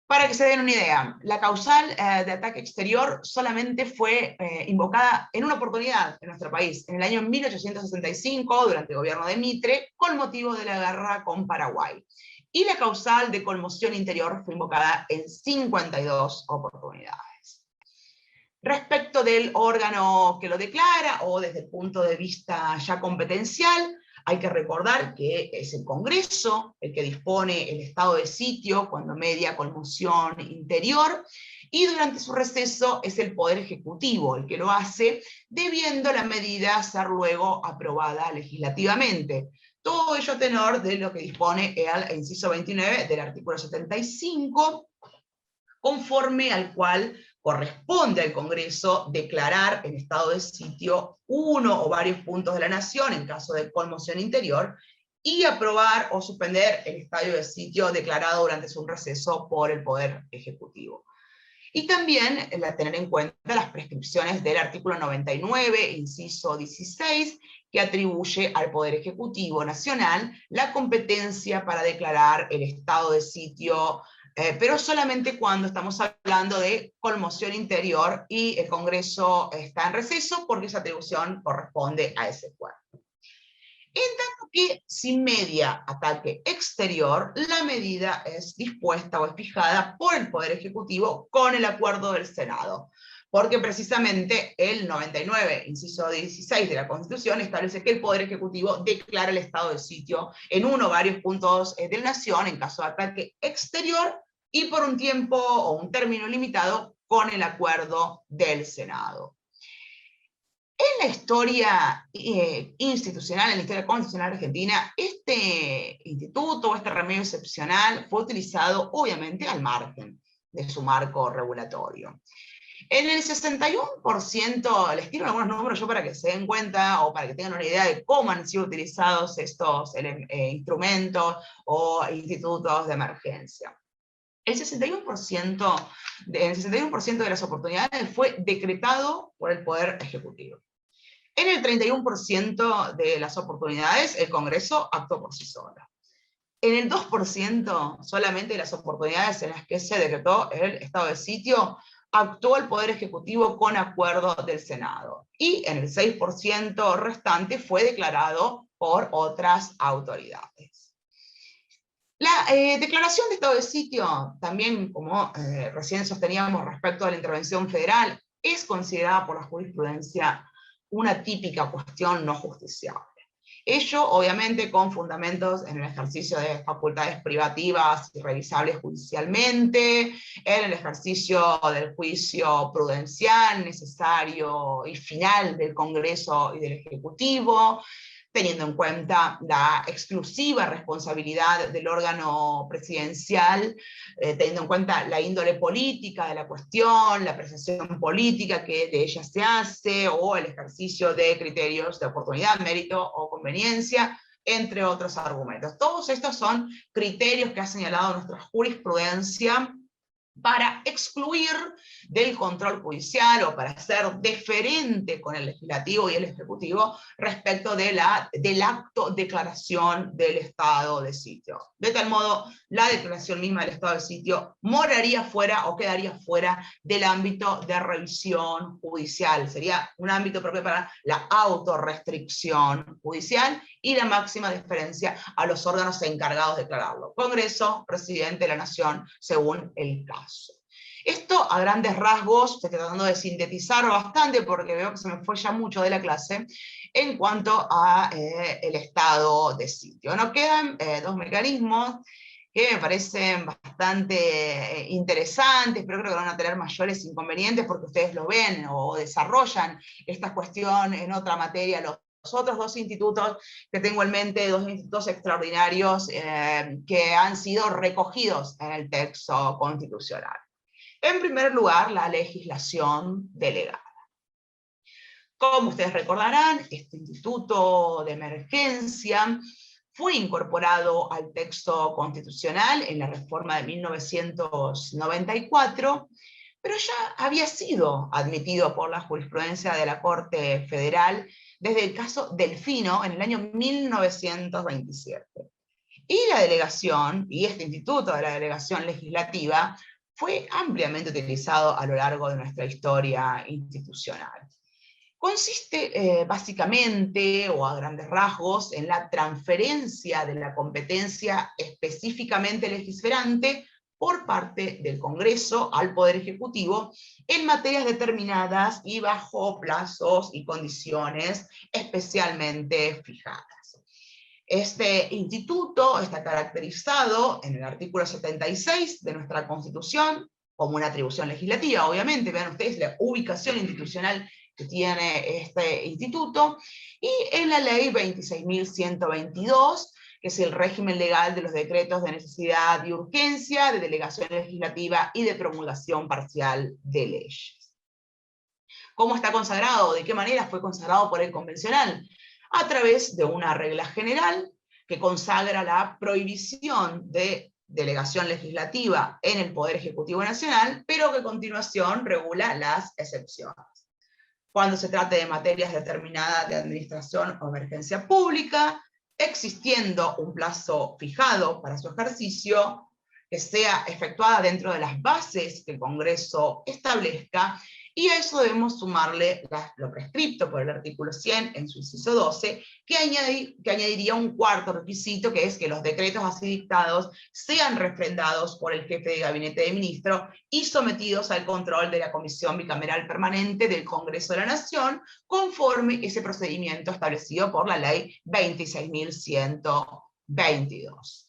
Para que se den una idea, la causal de ataque exterior solamente fue invocada en una oportunidad en nuestro país, en el año 1865, durante el gobierno de Mitre, con motivo de la guerra con Paraguay. Y la causal de conmoción interior fue invocada en 52 oportunidades. Respecto del órgano que lo declara, o desde el punto de vista ya competencial, hay que recordar que es el Congreso el que dispone el estado de sitio cuando media conmoción interior, y durante su receso es el Poder Ejecutivo el que lo hace, debiendo la medida ser luego aprobada legislativamente. Todo ello a tenor de lo que dispone el inciso 29 del artículo 75, conforme al cual corresponde al Congreso declarar en estado de sitio uno o varios puntos de la nación en caso de conmoción interior, y aprobar o suspender el estado de sitio declarado durante su receso por el Poder Ejecutivo. Y también tener en cuenta las prescripciones del artículo 99, inciso 16, que atribuye al Poder Ejecutivo Nacional la competencia para declarar el estado de sitio, pero solamente cuando estamos hablando de conmoción interior y el Congreso está en receso, porque esa atribución corresponde a ese cuerpo. En tanto que si media ataque exterior, la medida es dispuesta o es fijada por el Poder Ejecutivo con el acuerdo del Senado, porque precisamente el 99, inciso 16 de la Constitución, establece que el Poder Ejecutivo declara el estado de sitio en uno o varios puntos de la nación en caso de ataque exterior, y por un tiempo o un término limitado con el acuerdo del Senado. En la historia institucional, en la historia constitucional argentina, este instituto, este remedio excepcional, fue utilizado obviamente al margen de su marco regulatorio. En el 61%, les tiro algunos números yo para que se den cuenta o para que tengan una idea de cómo han sido utilizados estos instrumentos o institutos de emergencia. El 61% de las oportunidades fue decretado por el Poder Ejecutivo. En el 31% de las oportunidades, el Congreso actuó por sí solo. En el 2% solamente de las oportunidades en las que se decretó el estado de sitio, actuó el Poder Ejecutivo con acuerdo del Senado. Y en el 6% restante fue declarado por otras autoridades. La declaración de estado de sitio, también como recién sosteníamos respecto a la intervención federal, es considerada por la jurisprudencia una típica cuestión no justiciable. Ello, obviamente, con fundamentos en el ejercicio de facultades privativas y revisables judicialmente, en el ejercicio del juicio prudencial necesario y final del Congreso y del Ejecutivo, teniendo en cuenta la exclusiva responsabilidad del órgano presidencial, teniendo en cuenta la índole política de la cuestión, la apreciación política que de ella se hace, o el ejercicio de criterios de oportunidad, mérito o conveniencia, entre otros argumentos. Todos estos son criterios que ha señalado nuestra jurisprudencia para excluir del control judicial o para ser deferente con el legislativo y el ejecutivo respecto de del acto declaración del estado de sitio. De tal modo, la declaración misma del estado de sitio moraría fuera o quedaría fuera del ámbito de revisión judicial. Sería un ámbito propio para la autorrestricción judicial y la máxima deferencia a los órganos encargados de declararlo. Congreso, Presidente de la Nación, según el caso. Esto a grandes rasgos, estoy tratando de sintetizar bastante porque veo que se me fue ya mucho de la clase, en cuanto a el estado de sitio. Nos quedan dos mecanismos que me parecen bastante interesantes, pero creo que van a tener mayores inconvenientes porque ustedes lo ven o desarrollan esta cuestión en otra materia, los otros dos institutos que tengo en mente, dos institutos extraordinarios que han sido recogidos en el texto constitucional. En primer lugar, la legislación delegada. Como ustedes recordarán, este instituto de emergencia fue incorporado al texto constitucional en la reforma de 1994, pero ya había sido admitido por la jurisprudencia de la Corte Federal desde el caso Delfino en el año 1927. Y la delegación, y este instituto de la delegación legislativa, fue ampliamente utilizado a lo largo de nuestra historia institucional. Consiste básicamente, o a grandes rasgos, en la transferencia de la competencia específicamente legislante por parte del Congreso al Poder Ejecutivo en materias determinadas y bajo plazos y condiciones especialmente fijadas. Este instituto está caracterizado en el artículo 76 de nuestra Constitución, como una atribución legislativa, obviamente. Vean ustedes la ubicación institucional que tiene este instituto, y en la ley 26.122, que es el régimen legal de los decretos de necesidad y urgencia, de delegación legislativa y de promulgación parcial de leyes. ¿Cómo está consagrado? ¿De qué manera fue consagrado por el convencional? A través de una regla general que consagra la prohibición de delegación legislativa en el Poder Ejecutivo Nacional, pero que a continuación regula las excepciones. Cuando se trate de materias determinadas de administración o emergencia pública, existiendo un plazo fijado para su ejercicio, que sea efectuada dentro de las bases que el Congreso establezca, y a eso debemos sumarle lo prescripto por el artículo 100 en su inciso 12, que añadiría un cuarto requisito, que es que los decretos así dictados sean refrendados por el jefe de gabinete de ministros y sometidos al control de la Comisión Bicameral Permanente del Congreso de la Nación, conforme ese procedimiento establecido por la ley 26.122.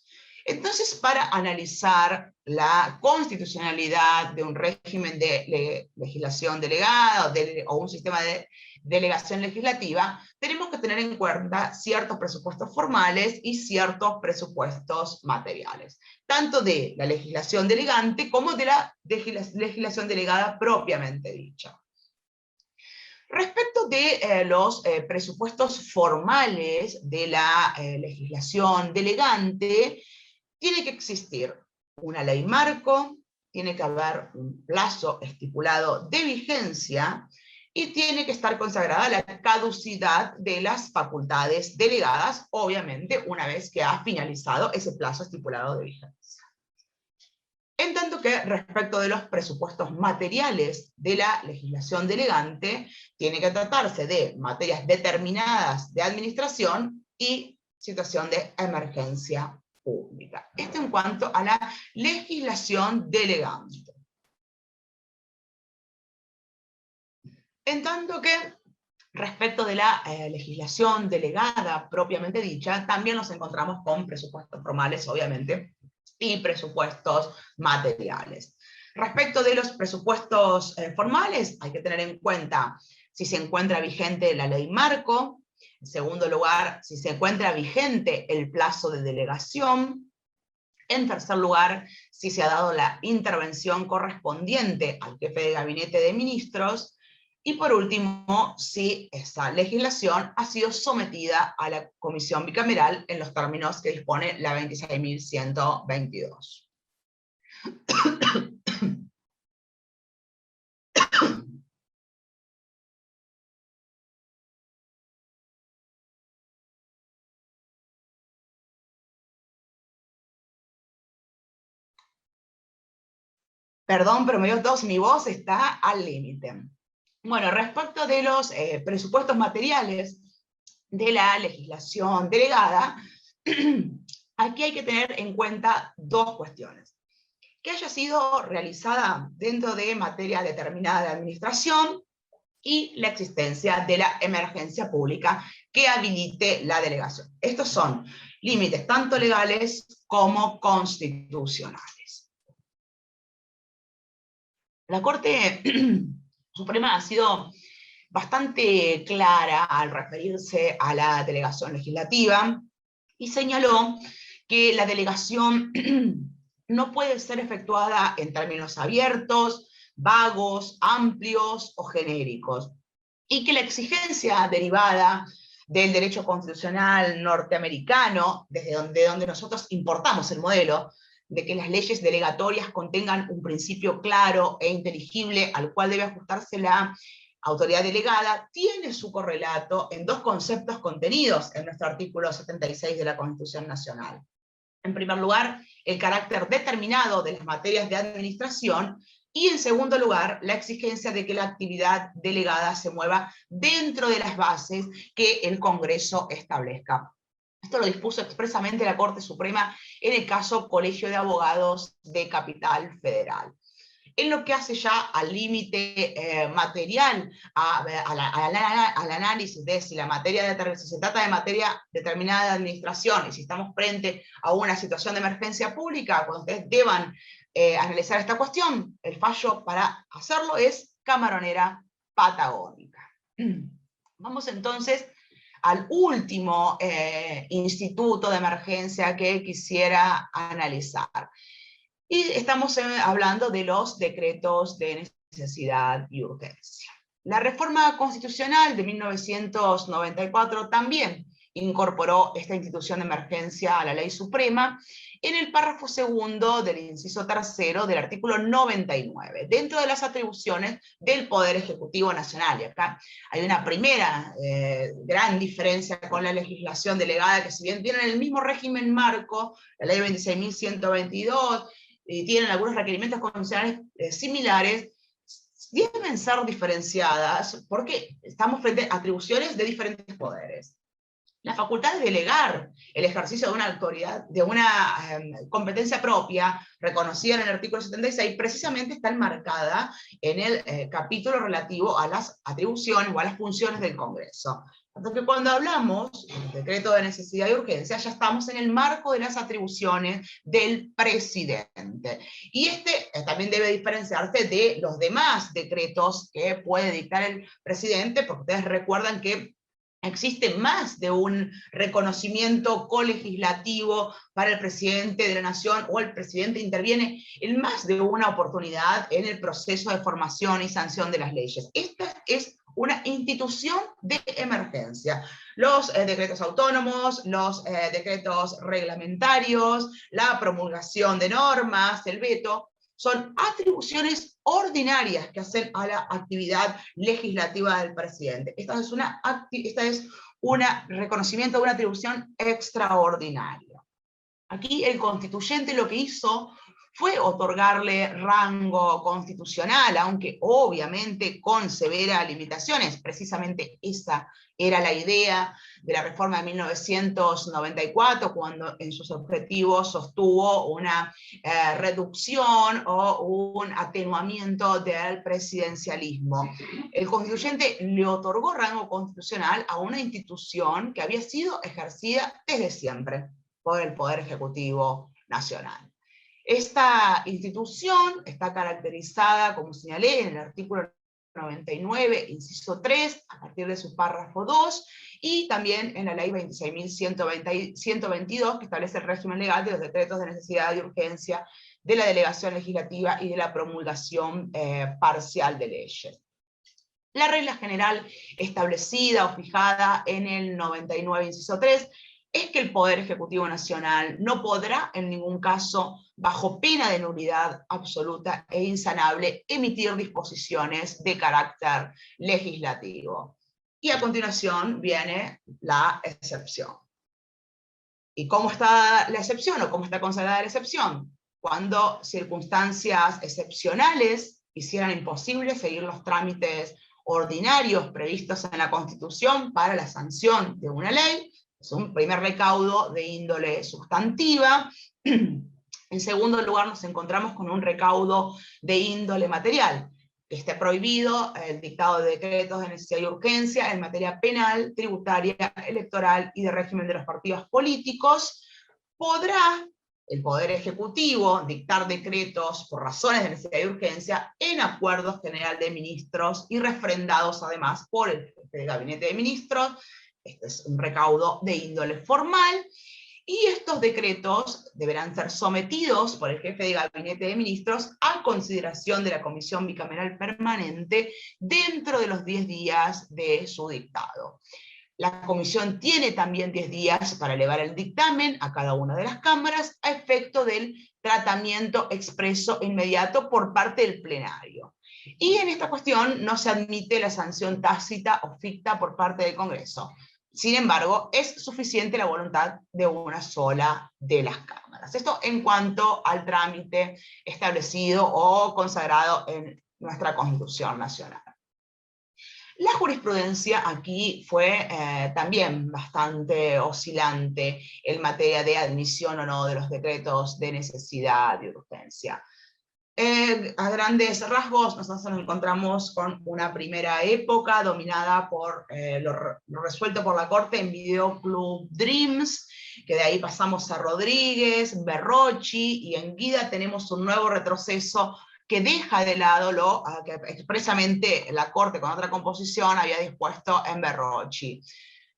Entonces, para analizar la constitucionalidad de un régimen de legislación delegada o un sistema de delegación legislativa, tenemos que tener en cuenta ciertos presupuestos formales y ciertos presupuestos materiales, tanto de la legislación delegante como de la legislación delegada propiamente dicha. Respecto de los presupuestos formales de la legislación delegante, tiene que existir una ley marco, tiene que haber un plazo estipulado de vigencia, y tiene que estar consagrada la caducidad de las facultades delegadas, obviamente una vez que ha finalizado ese plazo estipulado de vigencia. En tanto que respecto de los presupuestos materiales de la legislación delegante, tiene que tratarse de materias determinadas de administración y situación de emergencia pública. Esto en cuanto a la legislación delegante. En tanto que respecto de la legislación delegada propiamente dicha, también nos encontramos con presupuestos formales, obviamente, y presupuestos materiales. Respecto de los presupuestos formales, hay que tener en cuenta si se encuentra vigente la ley marco. En segundo lugar, si se encuentra vigente el plazo de delegación. En tercer lugar, si se ha dado la intervención correspondiente al jefe de gabinete de ministros. Y por último, si esa legislación ha sido sometida a la comisión bicameral en los términos que dispone la 26.122. Perdón, pero me dio tos, mi voz está al límite. Bueno, respecto de los presupuestos materiales de la legislación delegada, aquí hay que tener en cuenta dos cuestiones. Que haya sido realizada dentro de materia determinada de administración y la existencia de la emergencia pública que habilite la delegación. Estos son límites tanto legales como constitucionales. La Corte Suprema ha sido bastante clara al referirse a la delegación legislativa y señaló que la delegación no puede ser efectuada en términos abiertos, vagos, amplios o genéricos, y que la exigencia derivada del derecho constitucional norteamericano, desde donde nosotros importamos el modelo, de que las leyes delegatorias contengan un principio claro e inteligible al cual debe ajustarse la autoridad delegada, tiene su correlato en dos conceptos contenidos en nuestro artículo 76 de la Constitución Nacional. En primer lugar, el carácter determinado de las materias de administración, y en segundo lugar, la exigencia de que la actividad delegada se mueva dentro de las bases que el Congreso establezca. Esto lo dispuso expresamente la Corte Suprema en el caso Colegio de Abogados de Capital Federal. En lo que hace ya al límite material, al análisis de si si se trata de materia determinada de administración y si estamos frente a una situación de emergencia pública, cuando ustedes deban analizar esta cuestión. El fallo para hacerlo es Camaronera Patagónica. Vamos entonces al último instituto de emergencia que quisiera analizar. Y estamos hablando de los decretos de necesidad y urgencia. La reforma constitucional de 1994 también incorporó esta institución de emergencia a la ley suprema en el párrafo segundo del inciso tercero del artículo 99, dentro de las atribuciones del Poder Ejecutivo Nacional. Y acá hay una primera gran diferencia con la legislación delegada, que si bien tienen el mismo régimen marco, la ley 26.122, y tienen algunos requerimientos constitucionales similares, deben ser diferenciadas porque estamos frente a atribuciones de diferentes poderes. La facultad de delegar el ejercicio de una autoridad, de una competencia propia, reconocida en el artículo 76, precisamente está enmarcada en el capítulo relativo a las atribuciones o a las funciones del Congreso. Porque cuando hablamos del decreto de necesidad y urgencia, ya estamos en el marco de las atribuciones del presidente. Y este también debe diferenciarse de los demás decretos que puede dictar el presidente, porque ustedes recuerdan que existe más de un reconocimiento colegislativo para el presidente de la nación, o el presidente interviene en más de una oportunidad en el proceso de formación y sanción de las leyes. Esta es una institución de emergencia. Los decretos autónomos, los decretos reglamentarios, la promulgación de normas, el veto, son atribuciones ordinarias que hacen a la actividad legislativa del presidente. Esta es un reconocimiento de una atribución extraordinaria. Aquí el constituyente lo que hizo fue otorgarle rango constitucional, aunque obviamente con severas limitaciones. Precisamente esa era la idea de la reforma de 1994, cuando en sus objetivos sostuvo una reducción o un atenuamiento del presidencialismo. El constituyente le otorgó rango constitucional a una institución que había sido ejercida desde siempre por el Poder Ejecutivo Nacional. Esta institución está caracterizada, como señalé, en el artículo 99, inciso 3, a partir de su párrafo 2, y también en la ley 26.122, que establece el régimen legal de los decretos de necesidad y urgencia, de la delegación legislativa y de la promulgación parcial de leyes. La regla general establecida o fijada en el 99, inciso 3, es que el Poder Ejecutivo Nacional no podrá en ningún caso, bajo pena de nulidad absoluta e insanable, emitir disposiciones de carácter legislativo. Y a continuación viene la excepción. ¿Y cómo está la excepción o cómo está consagrada la excepción? Cuando circunstancias excepcionales hicieran imposible seguir los trámites ordinarios previstos en la Constitución para la sanción de una ley. Es un primer recaudo de índole sustantiva. En segundo lugar, nos encontramos con un recaudo de índole material, que esté prohibido el dictado de decretos de necesidad y urgencia en materia penal, tributaria, electoral y de régimen de los partidos políticos. Podrá el Poder Ejecutivo dictar decretos por razones de necesidad y urgencia en acuerdos general de ministros y refrendados además por el jefe de gabinete de ministros. Este es un recaudo de índole formal, y estos decretos deberán ser sometidos por el jefe de gabinete de ministros a consideración de la Comisión Bicameral Permanente dentro de los 10 días de su dictado. La comisión tiene también 10 días para elevar el dictamen a cada una de las cámaras a efecto del tratamiento expreso e inmediato por parte del plenario. Y en esta cuestión no se admite la sanción tácita o ficta por parte del Congreso. Sin embargo, es suficiente la voluntad de una sola de las cámaras. Esto en cuanto al trámite establecido o consagrado en nuestra Constitución Nacional. La jurisprudencia aquí fue también bastante oscilante en materia de admisión o no de los decretos de necesidad y urgencia. A grandes rasgos, nosotros nos encontramos con una primera época dominada por lo resuelto por la Corte en Videoclub Dreams, que de ahí pasamos a Rodríguez, Berrocchi, y en Guida tenemos un nuevo retroceso que deja de lado lo que expresamente la Corte con otra composición había dispuesto en Berrocchi.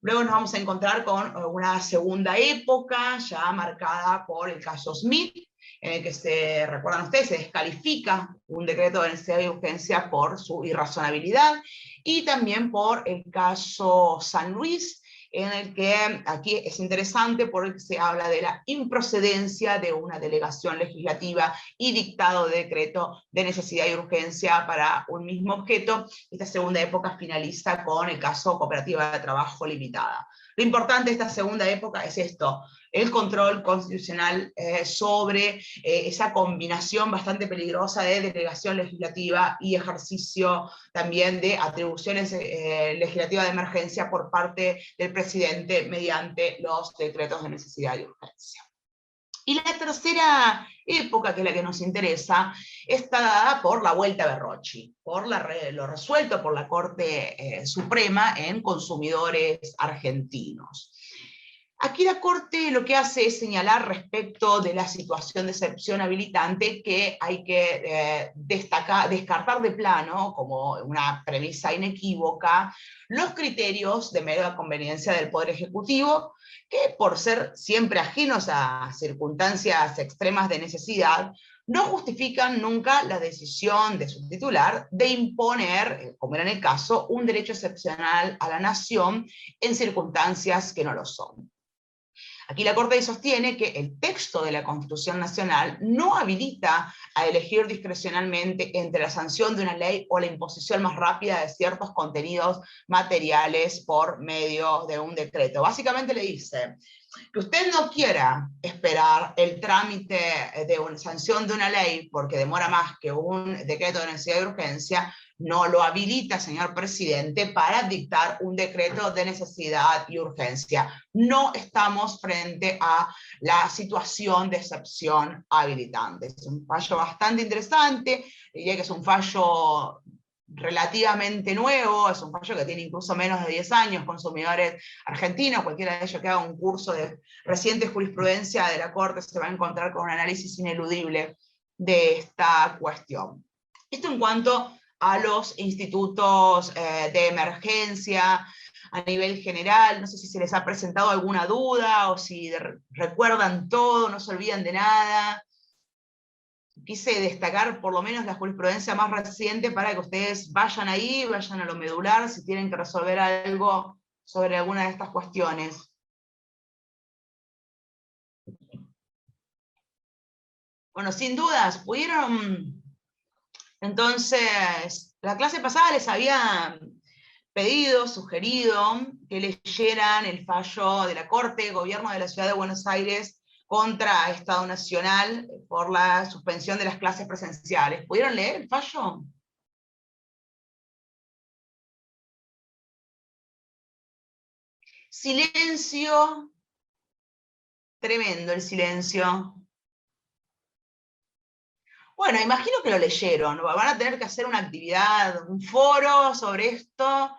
Luego nos vamos a encontrar con una segunda época, ya marcada por el caso Smith, en el que recuerdan ustedes, se descalifica un decreto de necesidad y urgencia por su irrazonabilidad, y también por el caso San Luis, en el que aquí es interesante porque se habla de la improcedencia de una delegación legislativa y dictado de decreto de necesidad y urgencia para un mismo objeto. Esta segunda época finaliza con el caso Cooperativa de Trabajo Limitada. Lo importante de esta segunda época es esto: el control constitucional sobre esa combinación bastante peligrosa de delegación legislativa y ejercicio también de atribuciones legislativas de emergencia por parte del presidente mediante los decretos de necesidad y urgencia. Y la tercera época, que es la que nos interesa, está dada por la vuelta a Berrocchi, por lo resuelto por la Corte Suprema en consumidores argentinos. Aquí la Corte lo que hace es señalar respecto de la situación de excepción habilitante que hay que descartar de plano, como una premisa inequívoca, los criterios de mera conveniencia del Poder Ejecutivo, que por ser siempre ajenos a circunstancias extremas de necesidad, no justifican nunca la decisión de su titular de imponer, como era en el caso, un derecho excepcional a la nación en circunstancias que no lo son. Aquí la Corte sostiene que el texto de la Constitución Nacional no habilita a elegir discrecionalmente entre la sanción de una ley o la imposición más rápida de ciertos contenidos materiales por medio de un decreto. Básicamente le dice que usted no quiera esperar el trámite de una sanción de una ley porque demora más que un decreto de necesidad y urgencia, no lo habilita, señor presidente, para dictar un decreto de necesidad y urgencia. No estamos frente a la situación de excepción habilitante. Es un fallo bastante interesante, diría que es un fallo relativamente nuevo, es un fallo que tiene incluso menos de 10 años, consumidores argentinos, cualquiera de ellos que haga un curso de reciente jurisprudencia de la Corte se va a encontrar con un análisis ineludible de esta cuestión. Esto en cuanto a los institutos de emergencia a nivel general. No sé si se les ha presentado alguna duda, o si recuerdan todo, no se olvidan de nada. Quise destacar por lo menos la jurisprudencia más reciente para que ustedes vayan ahí, vayan a lo medular, si tienen que resolver algo sobre alguna de estas cuestiones. Bueno, sin dudas, pudieron. Entonces, la clase pasada les había pedido, sugerido, que leyeran el fallo de la Corte, Gobierno de la Ciudad de Buenos Aires contra Estado Nacional por la suspensión de las clases presenciales. ¿Pudieron leer el fallo? Silencio, tremendo el silencio. Bueno, imagino que lo leyeron, van a tener que hacer una actividad, un foro sobre esto.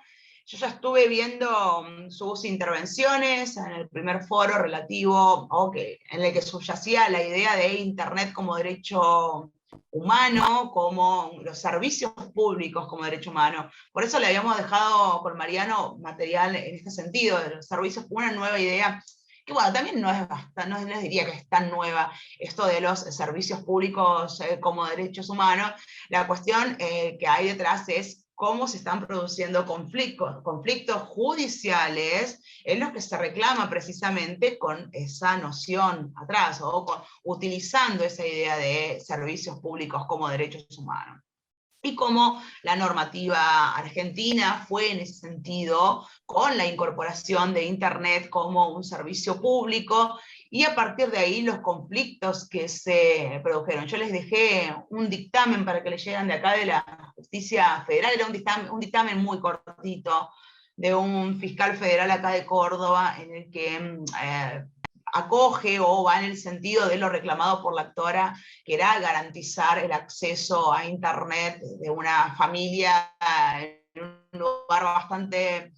Yo ya estuve viendo sus intervenciones en el primer foro relativo, en el que subyacía la idea de Internet como derecho humano, como los servicios públicos como derecho humano. Por eso le habíamos dejado con Mariano material en este sentido, de los servicios, una nueva idea, que bueno, también no les diría que es tan nueva, esto de los servicios públicos como derechos humanos. La cuestión que hay detrás es cómo se están produciendo conflictos judiciales en los que se reclama precisamente con esa noción atrás, o utilizando esa idea de servicios públicos como derechos humanos. Y cómo la normativa argentina fue en ese sentido con la incorporación de Internet como un servicio público, y a partir de ahí los conflictos que se produjeron. Yo les dejé un dictamen para que leyeran de acá de la Justicia Federal, era un dictamen muy cortito, de un fiscal federal acá de Córdoba, en el que acoge o va en el sentido de lo reclamado por la actora, que era garantizar el acceso a Internet de una familia en un lugar bastante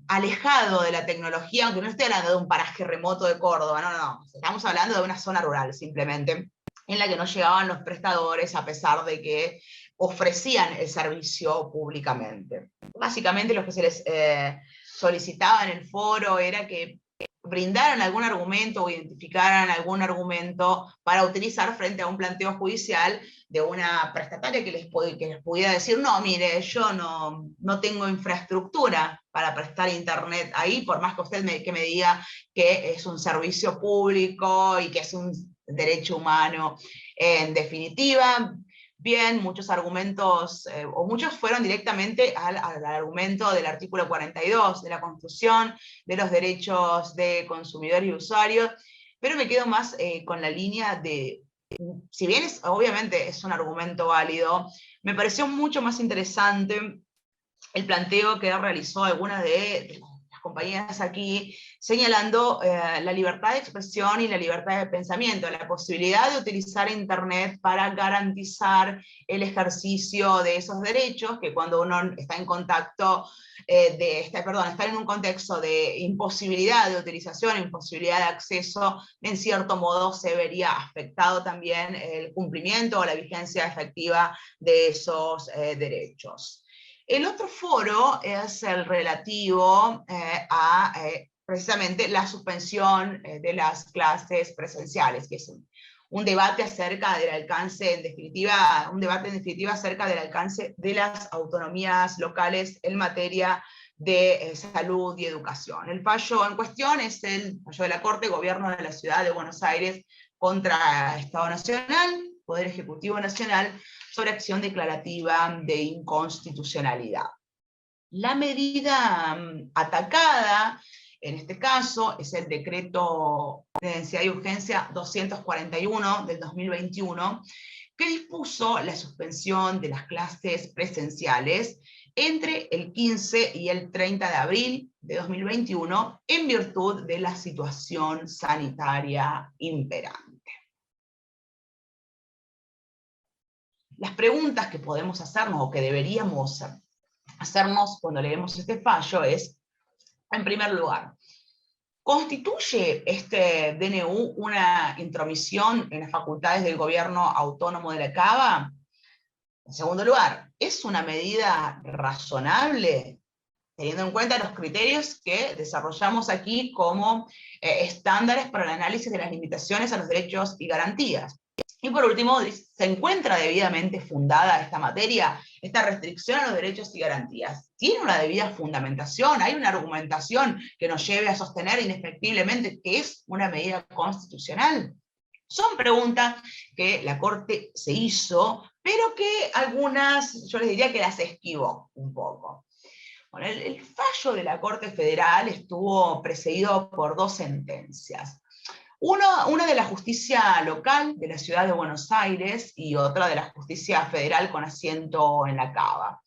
alejado de la tecnología, aunque no estoy hablando de un paraje remoto de Córdoba, no, estamos hablando de una zona rural simplemente, en la que no llegaban los prestadores a pesar de que ofrecían el servicio públicamente. Básicamente lo que se les solicitaba en el foro era que brindaran algún argumento o identificaran algún argumento para utilizar frente a un planteo judicial de una prestataria que les pudiera decir, no, mire, yo no tengo infraestructura para prestar internet ahí, por más que usted me diga que es un servicio público y que es un derecho humano. En definitiva, bien, muchos argumentos, o muchos fueron directamente al argumento del artículo 42 de la Constitución, de los derechos de consumidor y usuario, pero me quedo más con la línea de, si bien obviamente es un argumento válido, me pareció mucho más interesante el planteo que realizó algunas de las compañeras aquí, señalando la libertad de expresión y la libertad de pensamiento, la posibilidad de utilizar Internet para garantizar el ejercicio de esos derechos, que cuando uno está en contacto, está en un contexto de imposibilidad de utilización, imposibilidad de acceso, en cierto modo se vería afectado también el cumplimiento o la vigencia efectiva de esos derechos. El otro foro es el relativo a precisamente la suspensión de las clases presenciales, que es un debate acerca del alcance, en definitiva, acerca del alcance de las autonomías locales en materia de salud y educación. El fallo en cuestión es el fallo de la Corte Gobierno de la Ciudad de Buenos Aires contra Estado Nacional, Poder Ejecutivo Nacional, sobre acción declarativa de inconstitucionalidad. La medida atacada, en este caso, es el decreto de necesidad y urgencia 241 del 2021, que dispuso la suspensión de las clases presenciales entre el 15 y el 30 de abril de 2021 en virtud de la situación sanitaria imperante. Las preguntas que podemos hacernos o que deberíamos hacernos cuando leemos este fallo es, en primer lugar, ¿constituye este DNU una intromisión en las facultades del gobierno autónomo de la Cava? En segundo lugar, ¿es una medida razonable, teniendo en cuenta los criterios que desarrollamos aquí como estándares para el análisis de las limitaciones a los derechos y garantías? Y por último, ¿se encuentra debidamente fundada esta materia, esta restricción a los derechos y garantías? ¿Tiene una debida fundamentación? ¿Hay una argumentación que nos lleve a sostener indefectiblemente que es una medida constitucional? Son preguntas que la Corte se hizo, pero que algunas, yo les diría que las esquivó un poco. Bueno, el fallo de la Corte Federal estuvo precedido por dos sentencias. Una de la justicia local de la ciudad de Buenos Aires y otra de la justicia federal con asiento en la Cava.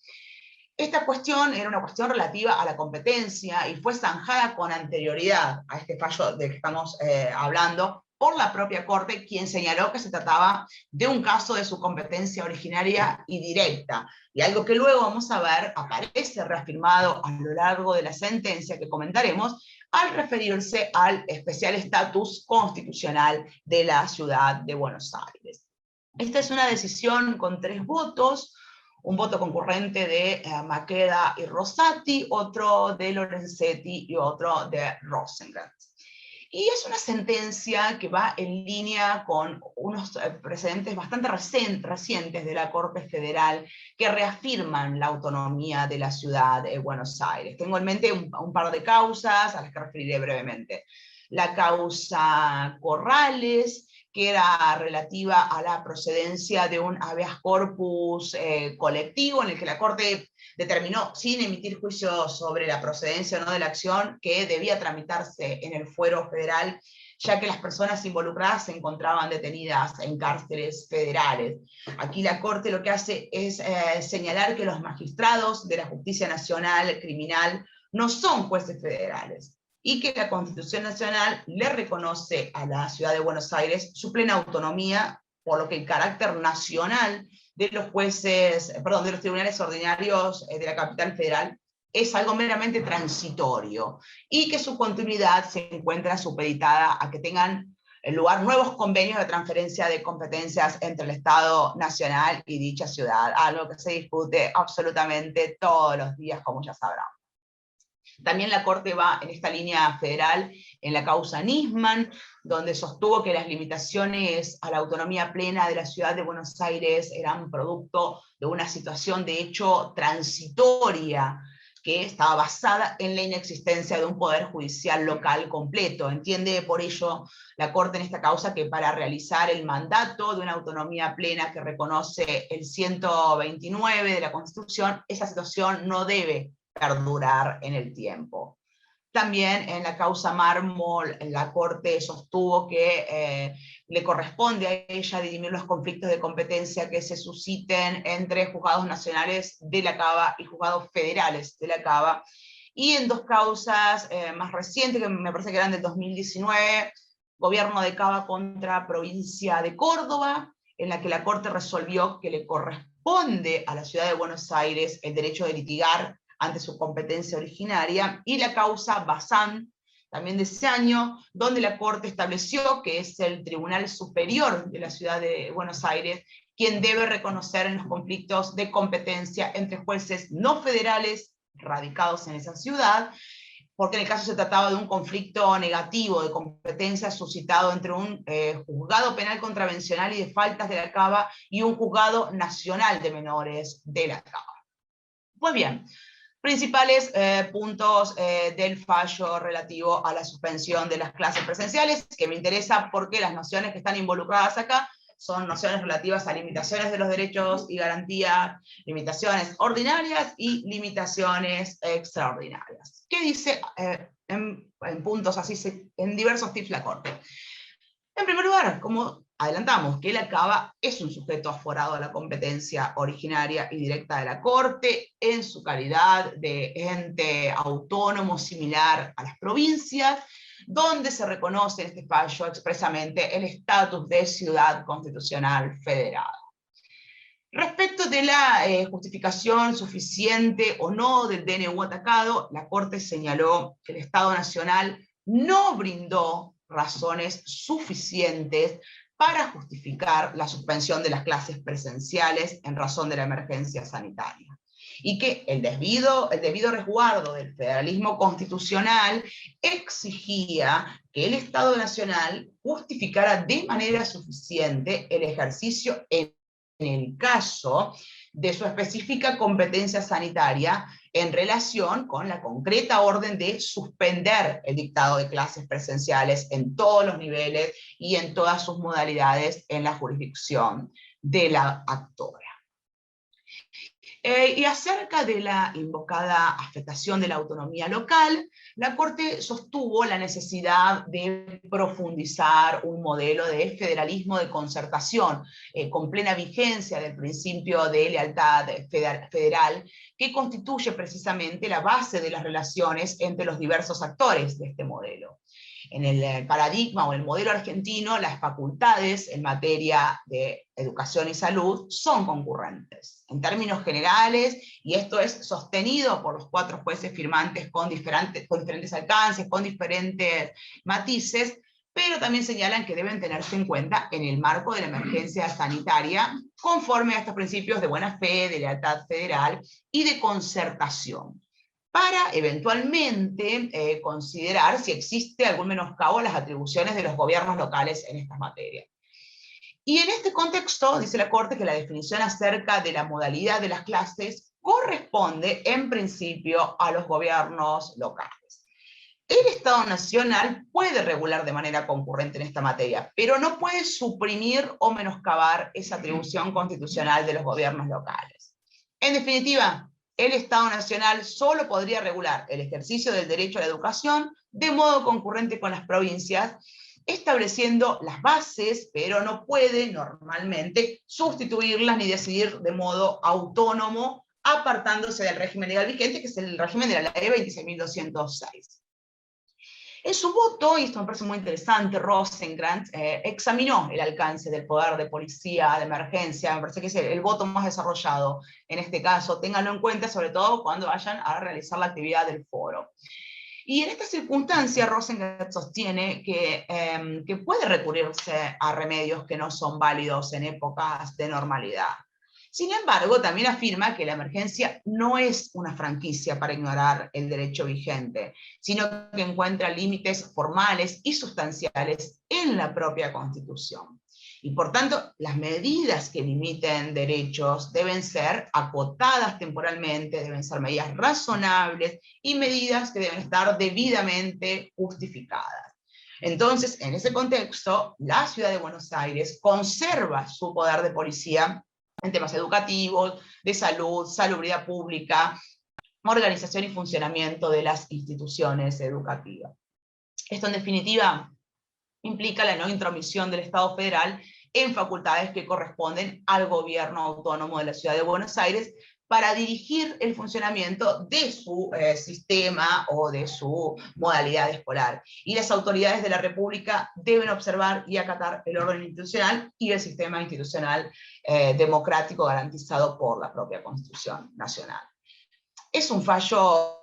Esta cuestión era una cuestión relativa a la competencia y fue zanjada con anterioridad a este fallo del que estamos hablando por la propia Corte, quien señaló que se trataba de un caso de su competencia originaria y directa, y algo que luego vamos a ver aparece reafirmado a lo largo de la sentencia que comentaremos, al referirse al especial estatus constitucional de la ciudad de Buenos Aires. Esta es una decisión con 3 votos, un voto concurrente de Maqueda y Rosati, otro de Lorenzetti y otro de Rosengart. Y es una sentencia que va en línea con unos precedentes bastante recientes de la Corte Federal que reafirman la autonomía de la ciudad de Buenos Aires. Tengo en mente un par de causas a las que referiré brevemente. La causa Corrales, que era relativa a la procedencia de un habeas corpus colectivo, en el que la Corte determinó, sin emitir juicio sobre la procedencia o no de la acción, que debía tramitarse en el fuero federal, ya que las personas involucradas se encontraban detenidas en cárceles federales. Aquí la Corte lo que hace es señalar que los magistrados de la Justicia Nacional Criminal no son jueces federales. y que la Constitución Nacional le reconoce a la Ciudad de Buenos Aires su plena autonomía, por lo que el carácter nacional de los jueces, perdón, de los tribunales ordinarios de la capital federal es algo meramente transitorio, y que su continuidad se encuentra supeditada a que tengan lugar nuevos convenios de transferencia de competencias entre el Estado Nacional y dicha ciudad, algo que se discute absolutamente todos los días, como ya sabrán. También la Corte va en esta línea federal en la causa Nisman, donde sostuvo que las limitaciones a la autonomía plena de la Ciudad de Buenos Aires eran producto de una situación de hecho transitoria, que estaba basada en la inexistencia de un poder judicial local completo. Entiende por ello la Corte en esta causa que para realizar el mandato de una autonomía plena que reconoce el 129 de la Constitución, esa situación no debe perdurar en el tiempo. También en la causa Mármol, la Corte sostuvo que le corresponde a ella dirimir los conflictos de competencia que se susciten entre juzgados nacionales de la Cava y juzgados federales de la Cava. Y en dos causas más recientes, que me parece que eran del 2019, Gobierno de Cava contra Provincia de Córdoba, en la que la Corte resolvió que le corresponde a la Ciudad de Buenos Aires el derecho de litigar ante su competencia originaria, y la causa Bazán, también de ese año, donde la Corte estableció que es el Tribunal Superior de la Ciudad de Buenos Aires quien debe reconocer en los conflictos de competencia entre jueces no federales radicados en esa ciudad, porque en el caso se trataba de un conflicto negativo de competencia suscitado entre un juzgado penal contravencional y de faltas de la Cava y un juzgado nacional de menores de la Cava. Pues bien, principales puntos del fallo relativo a la suspensión de las clases presenciales, que me interesa porque las nociones que están involucradas acá son nociones relativas a limitaciones de los derechos y garantías, limitaciones ordinarias y limitaciones extraordinarias. ¿Qué dice en puntos así, en diversos tips la Corte? En primer lugar, como adelantamos, que la Cava es un sujeto aforado a la competencia originaria y directa de la Corte, en su calidad de ente autónomo similar a las provincias, donde se reconoce en este fallo expresamente el estatus de ciudad constitucional federada. Respecto de la justificación suficiente o no del DNU atacado, la Corte señaló que el Estado Nacional no brindó razones suficientes para justificar la suspensión de las clases presenciales en razón de la emergencia sanitaria, y que el debido resguardo del federalismo constitucional exigía que el Estado Nacional justificara de manera suficiente el ejercicio en el caso de su específica competencia sanitaria en relación con la concreta orden de suspender el dictado de clases presenciales en todos los niveles y en todas sus modalidades en la jurisdicción de la actora. Y acerca de la invocada afectación de la autonomía local, la Corte sostuvo la necesidad de profundizar un modelo de federalismo de concertación, con plena vigencia del principio de lealtad federal, que constituye precisamente la base de las relaciones entre los diversos actores de este modelo. En el paradigma o el modelo argentino, las facultades en materia de educación y salud son concurrentes. En términos generales, y esto es sostenido por los 4 jueces firmantes con diferentes alcances, con diferentes matices, pero también señalan que deben tenerse en cuenta en el marco de la emergencia sanitaria, conforme a estos principios de buena fe, de lealtad federal y de concertación, para eventualmente considerar si existe algún menoscabo a las atribuciones de los gobiernos locales en estas materias. Y en este contexto, dice la Corte que la definición acerca de la modalidad de las clases corresponde en principio a los gobiernos locales. El Estado Nacional puede regular de manera concurrente en esta materia, pero no puede suprimir o menoscabar esa atribución constitucional de los gobiernos locales. En definitiva, el Estado Nacional solo podría regular el ejercicio del derecho a la educación de modo concurrente con las provincias, estableciendo las bases, pero no puede normalmente sustituirlas ni decidir de modo autónomo, apartándose del régimen legal vigente, que es el régimen de la Ley 26.206. En su voto, y esto me parece muy interesante, Rosenkrantz examinó el alcance del poder de policía de emergencia, me parece que es el voto más desarrollado en este caso, ténganlo en cuenta, sobre todo cuando vayan a realizar la actividad del foro. Y en esta circunstancia, Rosenkrantz sostiene que puede recurrirse a remedios que no son válidos en épocas de normalidad. Sin embargo, también afirma que la emergencia no es una franquicia para ignorar el derecho vigente, sino que encuentra límites formales y sustanciales en la propia Constitución. Y por tanto, las medidas que limiten derechos deben ser acotadas temporalmente, deben ser medidas razonables y medidas que deben estar debidamente justificadas. Entonces, en ese contexto, la Ciudad de Buenos Aires conserva su poder de policía en temas educativos, de salud, salubridad pública, organización y funcionamiento de las instituciones educativas. Esto, en definitiva, implica la no intromisión del Estado federal en facultades que corresponden al gobierno autónomo de la Ciudad de Buenos Aires para dirigir el funcionamiento de su sistema o de su modalidad escolar. Y las autoridades de la República deben observar y acatar el orden institucional y el sistema institucional democrático garantizado por la propia Constitución Nacional. Es un fallo,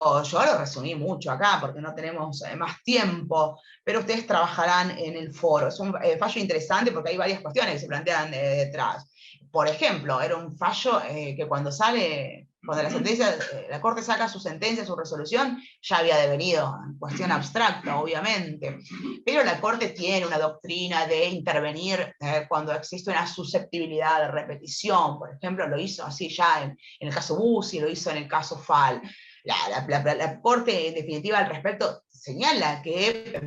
yo lo resumí mucho acá porque no tenemos más tiempo, pero ustedes trabajarán en el foro. Es un fallo interesante porque hay varias cuestiones que se plantean detrás. Por ejemplo, era un fallo que cuando la sentencia, la Corte saca su sentencia, su resolución, ya había devenido en cuestión abstracta, obviamente. Pero la Corte tiene una doctrina de intervenir cuando existe una susceptibilidad de repetición. Por ejemplo, lo hizo así ya en el caso Bussi, lo hizo en el caso Fall. La Corte, en definitiva, al respecto, señala que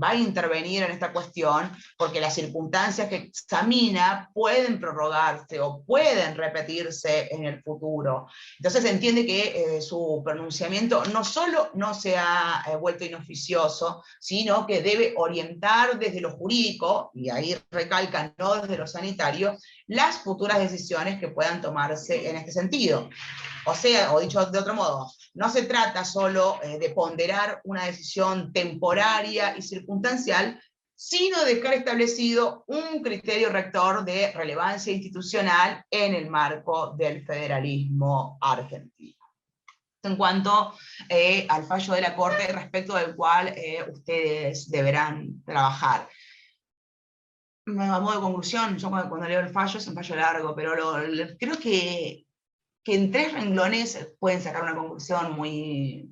va a intervenir en esta cuestión porque las circunstancias que examina pueden prorrogarse o pueden repetirse en el futuro. Entonces se entiende que su pronunciamiento no solo no se ha vuelto inoficioso, sino que debe orientar desde lo jurídico, y ahí recalcan, no desde lo sanitario, las futuras decisiones que puedan tomarse en este sentido. O sea, o dicho de otro modo, no se trata solo de ponderar una decisión temporaria y circunstancial, sino dejar establecido un criterio rector de relevancia institucional en el marco del federalismo argentino. En cuanto al fallo de la Corte respecto del cual ustedes deberán trabajar. A modo de conclusión, yo cuando leo el fallo, es un fallo largo, pero creo que en 3 renglones pueden sacar una conclusión muy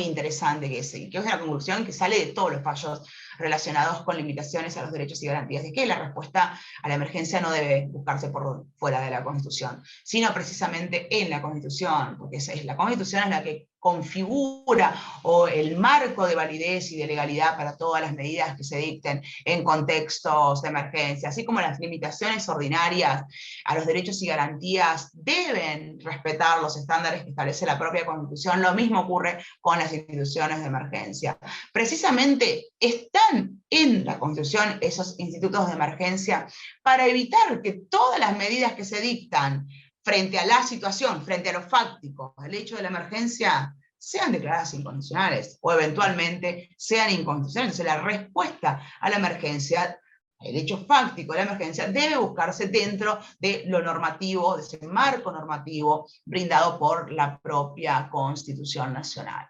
interesante, que es una conclusión que sale de todos los fallos relacionados con limitaciones a los derechos y garantías, de que la respuesta a la emergencia no debe buscarse por fuera de la Constitución, sino precisamente en la Constitución, porque la Constitución es la que configura o el marco de validez y de legalidad para todas las medidas que se dicten en contextos de emergencia, así como las limitaciones ordinarias a los derechos y garantías deben respetar los estándares que establece la propia Constitución. Lo mismo ocurre con las instituciones de emergencia. Precisamente están en la Constitución esos institutos de emergencia para evitar que todas las medidas que se dictan frente a la situación, frente a lo fáctico, al hecho de la emergencia, sean declaradas inconstitucionales o eventualmente sean inconstitucionales. Entonces la respuesta a la emergencia, el hecho fáctico de la emergencia, debe buscarse dentro de lo normativo, de ese marco normativo brindado por la propia Constitución Nacional.